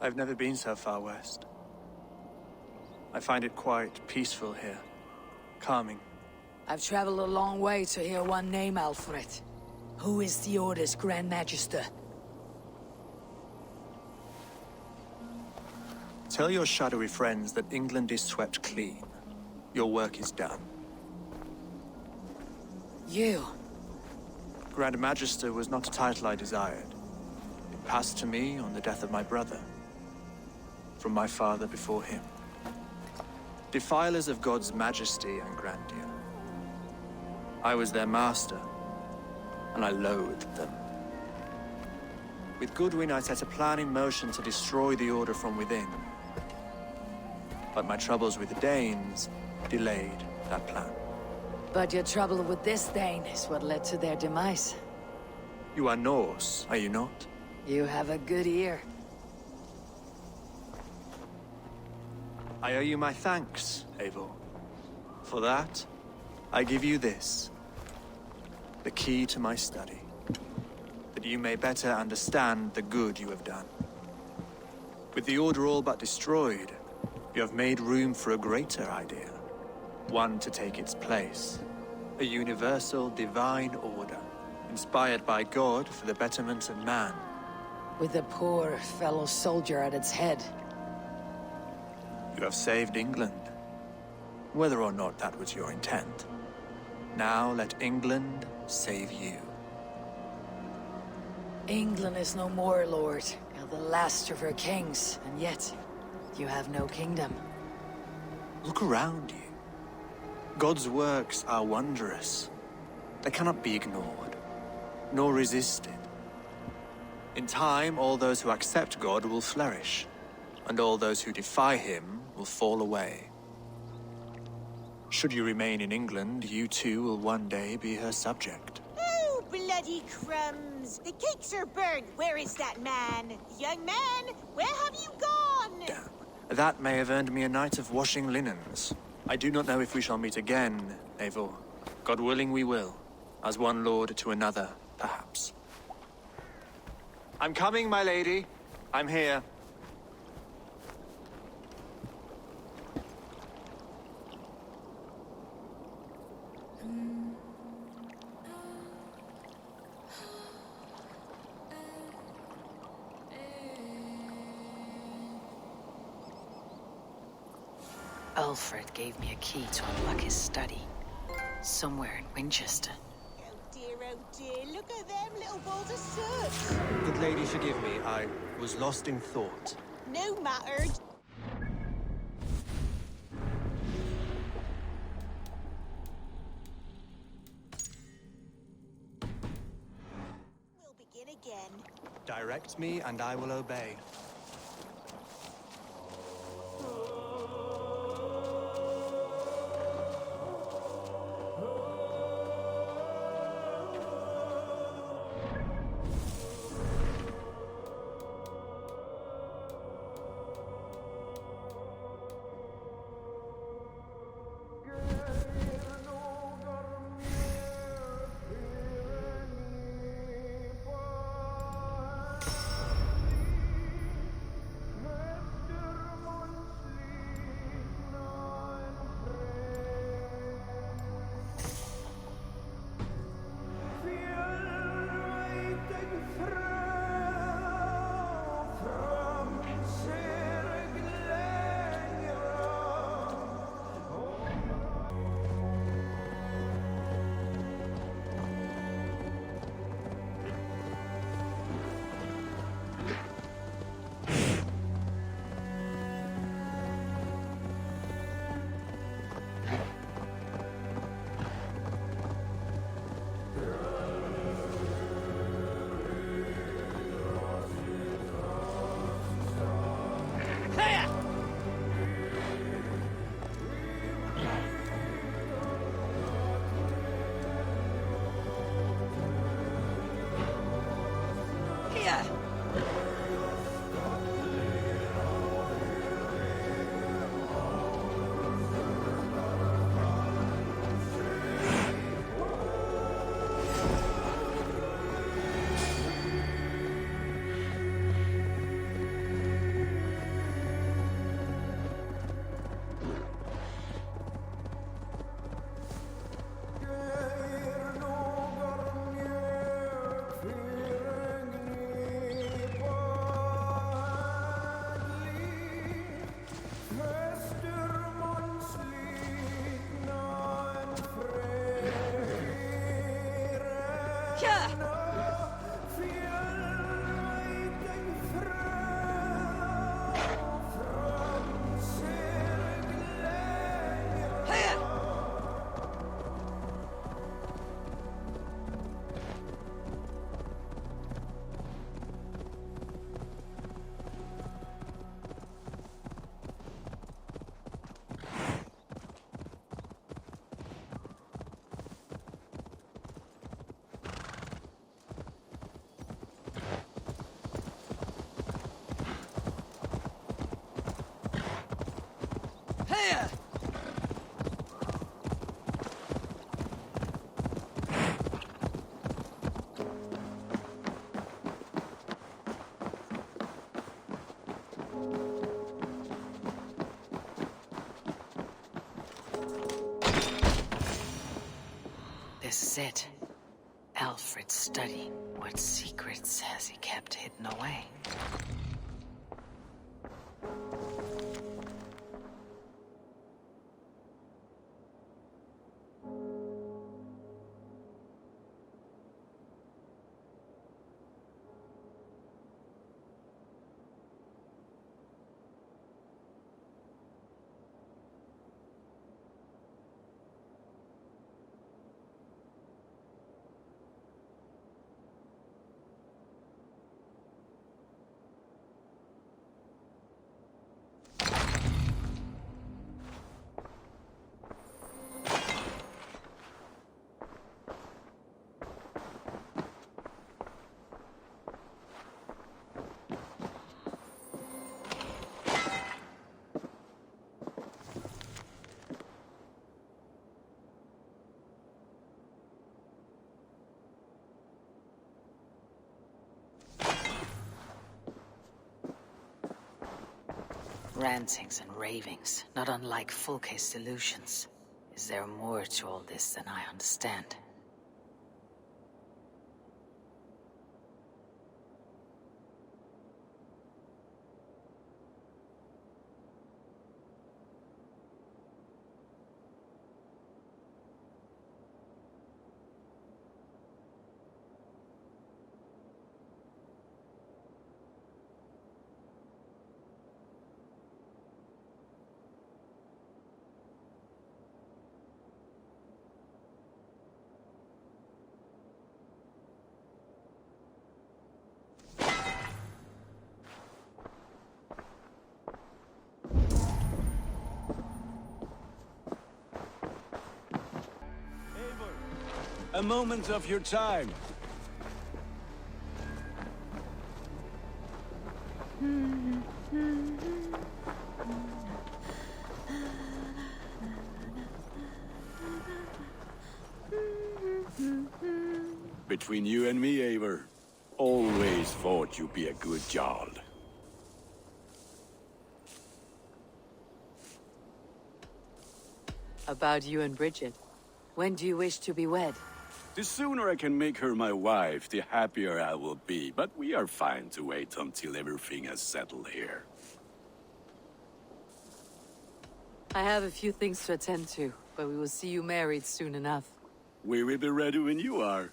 I've never been so far west. I find it quite peaceful here. Calming. I've traveled a long way to hear one name, Aelfred. Who is the Order's Grand Magister? Tell your shadowy friends that England is swept clean. Your work is done. You? Grand Magister was not a title I desired. It passed to me on the death of my brother. From my father before him. Defilers of God's majesty and grandeur. I was their master, and I loathed them. With Goodwin, I set a plan in motion to destroy the Order from within. But my troubles with the Danes delayed that plan. But your trouble with this Dane is what led to their demise. You are Norse, are you not? You have a good ear. I owe you my thanks, Eivor. For that, I give you this. The key to my study. That you may better understand the good you have done. With the Order all but destroyed, you have made room for a greater idea. One to take its place. A universal divine order, inspired by God for the betterment of man. With a poor fellow soldier at its head. You have saved England, whether or not that was your intent. Now let England save you. England is no more, Lord. You're the last of her kings, and yet you have no kingdom. Look around you. God's works are wondrous. They cannot be ignored, nor resisted. In time, all those who accept God will flourish, and all those who defy him will fall away. Should you remain in England, you too will one day be her subject. Oh, bloody crumbs! The cakes are burned. Where is that man? Young man, where have you gone? Damn. That may have earned me a night of washing linens. I do not know if we shall meet again, Eivor. God willing, we will. As one lord to another, perhaps. I'm coming, my lady. I'm here. Aelfred gave me a key to unlock his study. Somewhere in Winchester. Oh dear, look at them little balls of soot. Good lady, forgive me. I was lost in thought. No matter. We'll begin again. Direct me, and I will obey. This is it. Aelfred's study. What secrets has he kept hidden away? Rantings and ravings, not unlike full-case delusions. Is there more to all this than I understand? A moment of your time. Between you and me, Eivor, always thought you'd be a good Jarl. About you and Bridget. When do you wish to be wed? The sooner I can make her my wife, the happier I will be. But we are fine to wait until everything has settled here. I have a few things to attend to, but we will see you married soon enough. We will be ready when you are.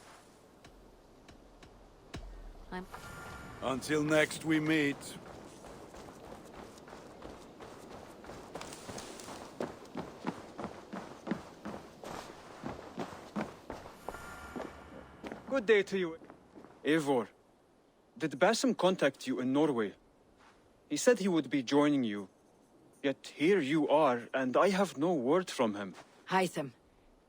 Until next we meet. Good day to you. Eivor, did Basim contact you in Norway? He said he would be joining you. Yet here you are, and I have no word from him. Hytham,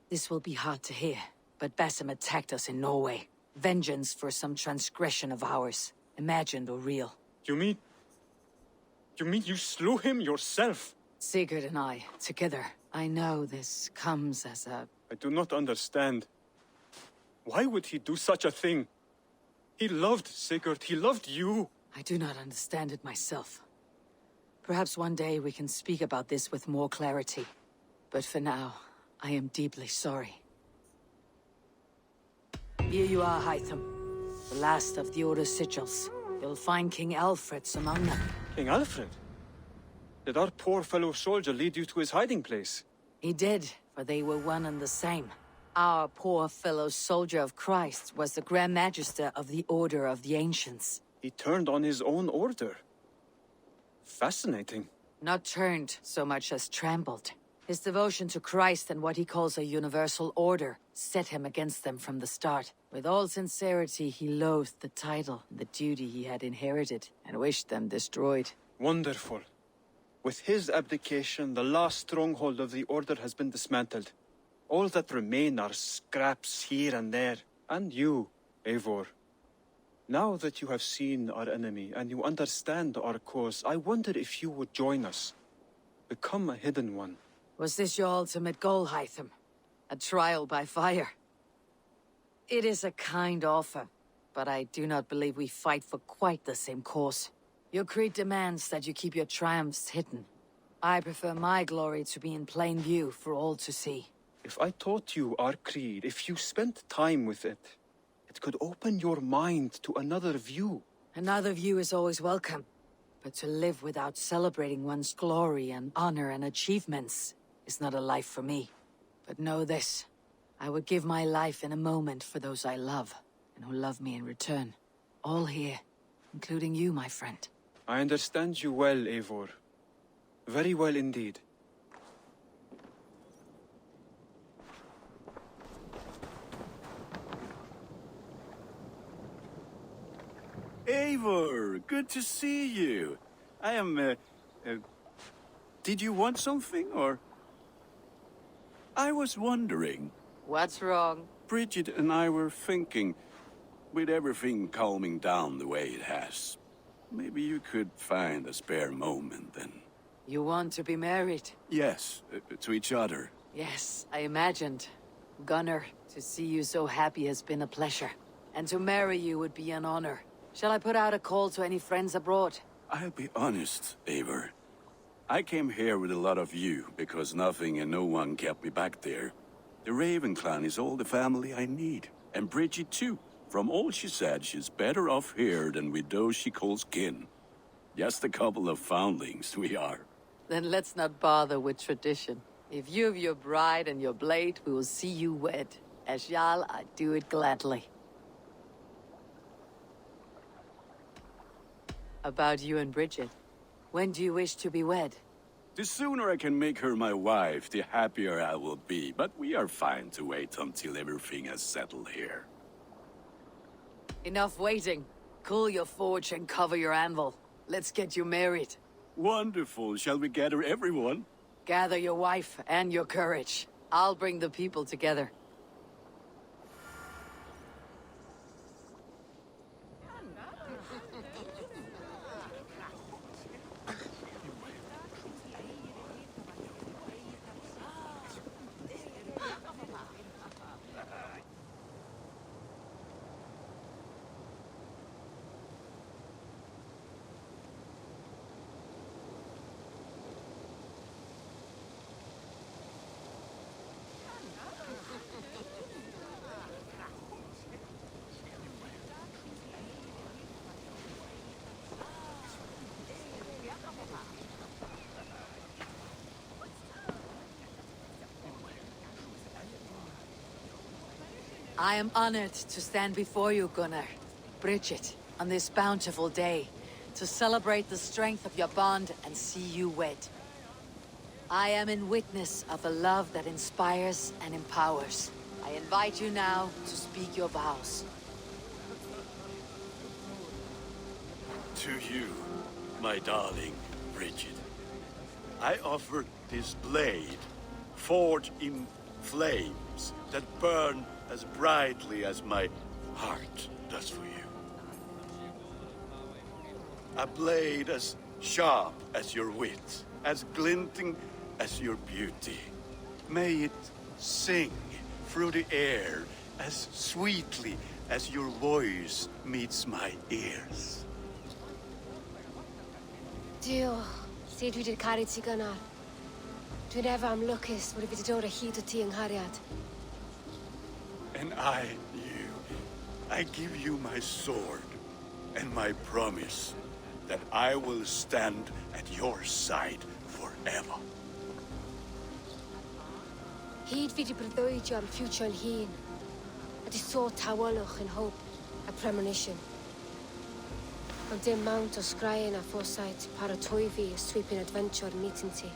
this will be hard to hear, but Basim attacked us in Norway. Vengeance for some transgression of ours, imagined or real. You mean you slew him yourself? Sigurd and I, together. I know this comes as a... I do not understand. Why would he do such a thing? He loved Sigurd, he loved you. I do not understand it myself. Perhaps one day we can speak about this with more clarity. But for now, I am deeply sorry. Here you are, Hytham. The last of the Order's sigils. You'll find King Aelfred's among them. King Aelfred? Did our poor fellow soldier lead you to his hiding place? He did, for they were one and the same. Our poor fellow soldier of Christ was the Grand Magister of the Order of the Ancients. He turned on his own order. Fascinating. Not turned so much as trampled. His devotion to Christ and what he calls a universal order set him against them from the start. With all sincerity, he loathed the title and the duty he had inherited, and wished them destroyed. Wonderful. With his abdication, the last stronghold of the Order has been dismantled. All that remain are scraps here and there. And you, Eivor. Now that you have seen our enemy and you understand our cause, I wonder if you would join us. become a hidden one. Was this your ultimate goal, Hytham? A trial by fire? It is a kind offer, but I do not believe we fight for quite the same cause. Your creed demands that you keep your triumphs hidden. I prefer my glory to be in plain view for all to see. If I taught you our creed, if you spent time with it, it could open your mind to another view. Another view is always welcome. But to live without celebrating one's glory and honor and achievements is not a life for me. But know this, I would give my life in a moment for those I love, and who love me in return. All here, including you, my friend. I understand you well, Eivor. Very well indeed. Eivor, good to see you. I am, did you want something, or? I was wondering. What's wrong? Bridget and I were thinking, with everything calming down the way it has, maybe you could find a spare moment and... You want to be married? Yes, to each other. Yes, I imagined. Gunnar, to see you so happy has been a pleasure. And to marry you would be an honor. Shall I put out a call to any friends abroad? I'll be honest, Eivor. I came here with a lot of you, because nothing and no one kept me back there. The Raven clan is all the family I need. And Bridget too. From all she said, she's better off here than with those she calls kin. Just a couple of foundlings we are. Then let's not bother with tradition. If you have your bride and your blade, we will see you wed. As Jarl, I do it gladly. About you and Bridget. When do you wish to be wed? The sooner I can make her my wife, the happier I will be. But we are fine to wait until everything has settled here. Enough waiting. Cool your forge and cover your anvil. Let's get you married. Wonderful. Shall we gather everyone? Gather your wife and your courage. I'll bring the people together. I am honored to stand before you, Gunnar, Bridget, on this bountiful day, to celebrate the strength of your bond and see you wed. I am in witness of a love that inspires and empowers. I invite you now to speak your vows. To you, my darling Bridget, I offer this blade, forged in flames that burn as brightly as my heart does for you. A blade as sharp as your wit, as glinting as your beauty. May it sing through the air as sweetly as your voice meets my ears. Dio, sé dwi di'r caru ti gynnar. Dwi'n efo am lwcus bod I wedi dod o hyd o ti yng nghariad. And I, I give you my sword and my promise that I will stand at your side forever. Hyd fi di breuddwydio am ffiwtio'n hun, a di so tawolwch yn hope a premonition. Ond dim mount o sgraen a foresight paratoi fi a sweeping adventure meeting ti.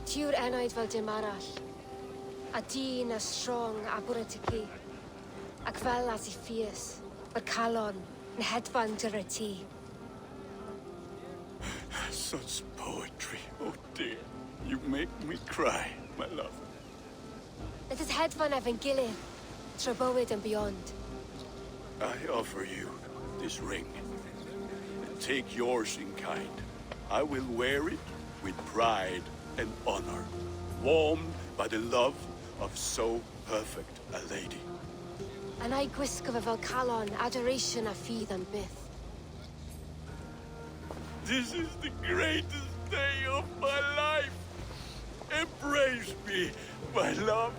Ti yw'r enaid fel dim arall, a dyn as strong a bwrdd y ci, ac fel as I ffies, mae'r calon yn hedfan dyr y ti. Such poetry, oh dear. You make me cry, my love. Let us hedfan efo'n gilydd, tro bywyd and beyond. I offer you this ring. take yours in kind. I will wear it with pride and honor, warmed by the love of so perfect a lady. And I gwisg of a Valhalla adoration a feed and bith. This is the greatest day of my life. Embrace me, my love.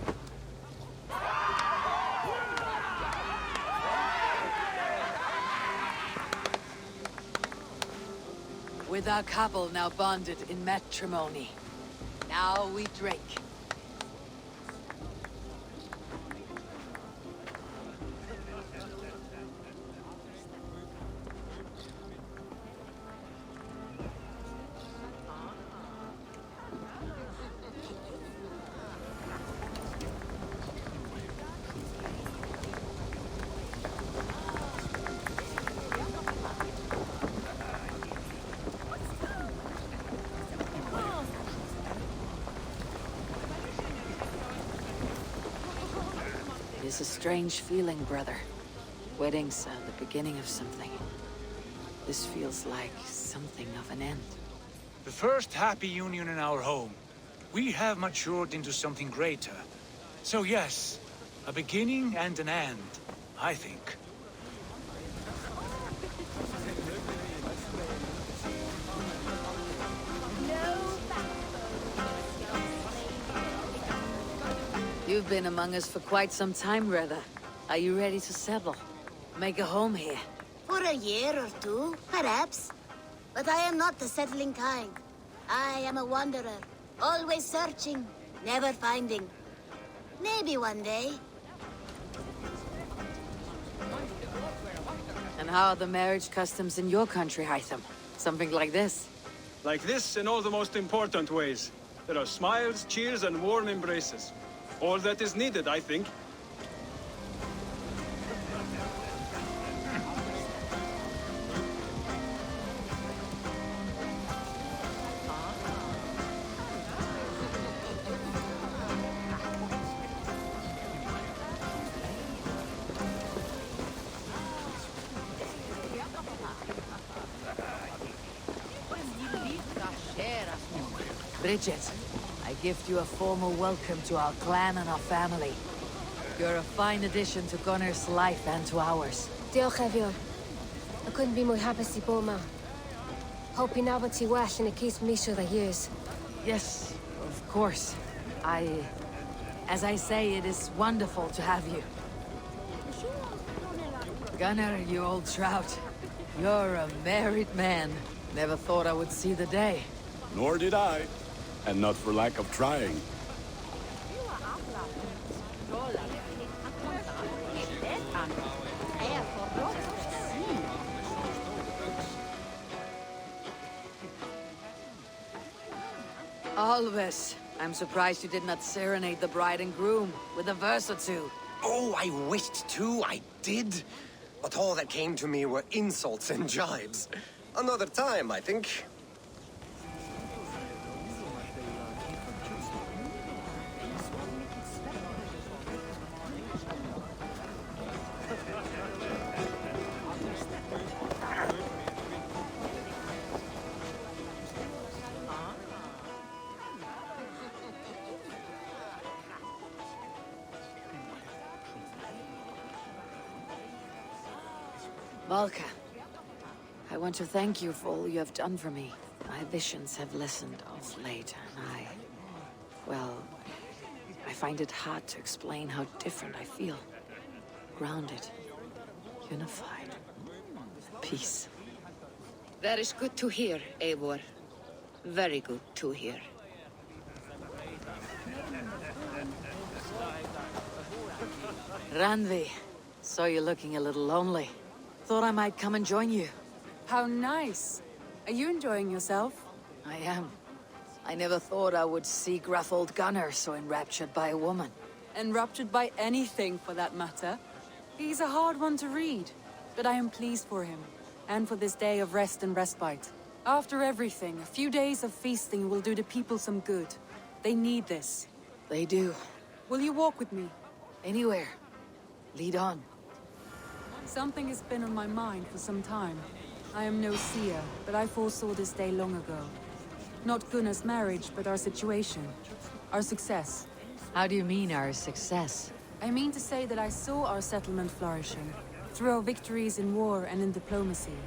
With our couple now bonded in matrimony, now we drink. It is a strange feeling, brother. Weddings are the beginning of something. This feels like something of an end. The first happy union in our home. We have matured into something greater. So yes, a beginning and an end, I think. You've been among us for quite some time, brother. Are you ready to settle? Make a home here? For a year or two, perhaps. But I am not the settling kind. I am a wanderer, always searching, never finding. Maybe one day. And how are the marriage customs in your country, Hytham? Something like this? Like this in all the most important ways. There are smiles, cheers, and warm embraces. All that is needed, I think. Bridget, I gift you a formal welcome to our clan and our family. You're a fine addition to Gunnar's life and to ours. Diolch Evior. I couldn't be more happy to bo ma. Hope you now want to well in a case Misha the years. Yes, of course. As I say, it is wonderful to have you. Gunnar, you old trout. You're a married man. Never thought I would see the day. Nor did I. And not for lack of trying. Always. I'm surprised you did not serenade the bride and groom with a verse or two. Oh, I wished to, I did. But all that came to me were insults and jibes. Another time, I think. Valka, I want to thank you for all you have done for me. My visions have lessened of late, and well, I find it hard to explain how different I feel. Grounded, unified, at peace. That is good to hear, Eivor. Very good to hear. Randvi, saw you looking a little lonely. Thought I might come and join you. How nice. Are you enjoying yourself? I am. I never thought I would see gruff old Gunnar so enraptured by a woman. Enraptured by anything, for that matter. He's a hard one to read, but I am pleased for him, and for this day of rest and respite. After everything, a few days of feasting will do the people some good. They need this. They do. Will you walk with me? Anywhere. Lead on. Something has been on my mind for some time. I am no seer, but I foresaw this day long ago. Not Gunnar's marriage, but our situation. Our success. How do you mean, our success? I mean to say that I saw our settlement flourishing, through our victories in war and in diplomacy.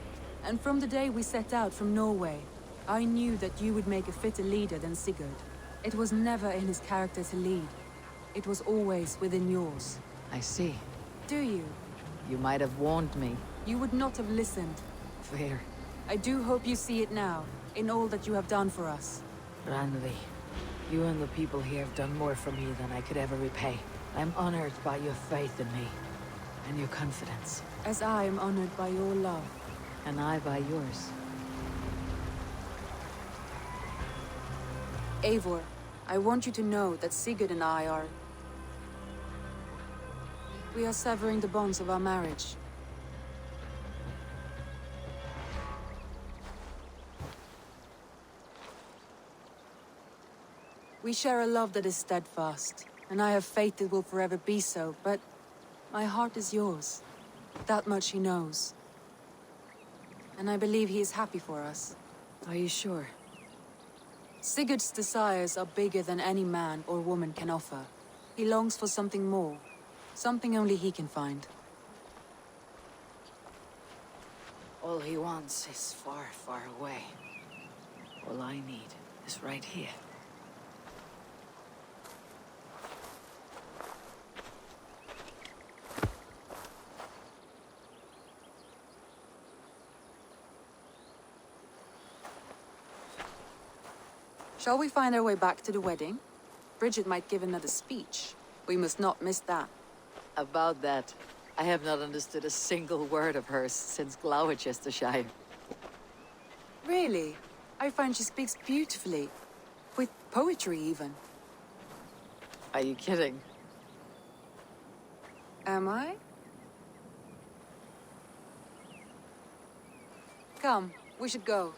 And from the day we set out from Norway, I knew that you would make a fitter leader than Sigurd. It was never in his character to lead. It was always within yours. I see. Do you? You might have warned me. You would not have listened. Fair. I do hope you see it now, in all that you have done for us. Randvi, you and the people here have done more for me than I could ever repay. I'm honored by your faith in me, and your confidence. As I am honored by your love. And I by yours. Eivor, I want you to know that Sigurd and I are... We are severing the bonds of our marriage. We share a love that is steadfast, and I have faith it will forever be so, but my heart is yours. That much he knows. And I believe he is happy for us. Are you sure? Sigurd's desires are bigger than any man or woman can offer. He longs for something more. Something only he can find. All he wants is far, far away. All I need is right here. Shall we find our way back to the wedding? Bridget might give another speech. We must not miss that. About that, I have not understood a single word of hers since Gloucestershire. Really? I find she speaks beautifully. With poetry, even. Are you kidding? Am I? Come, we should go.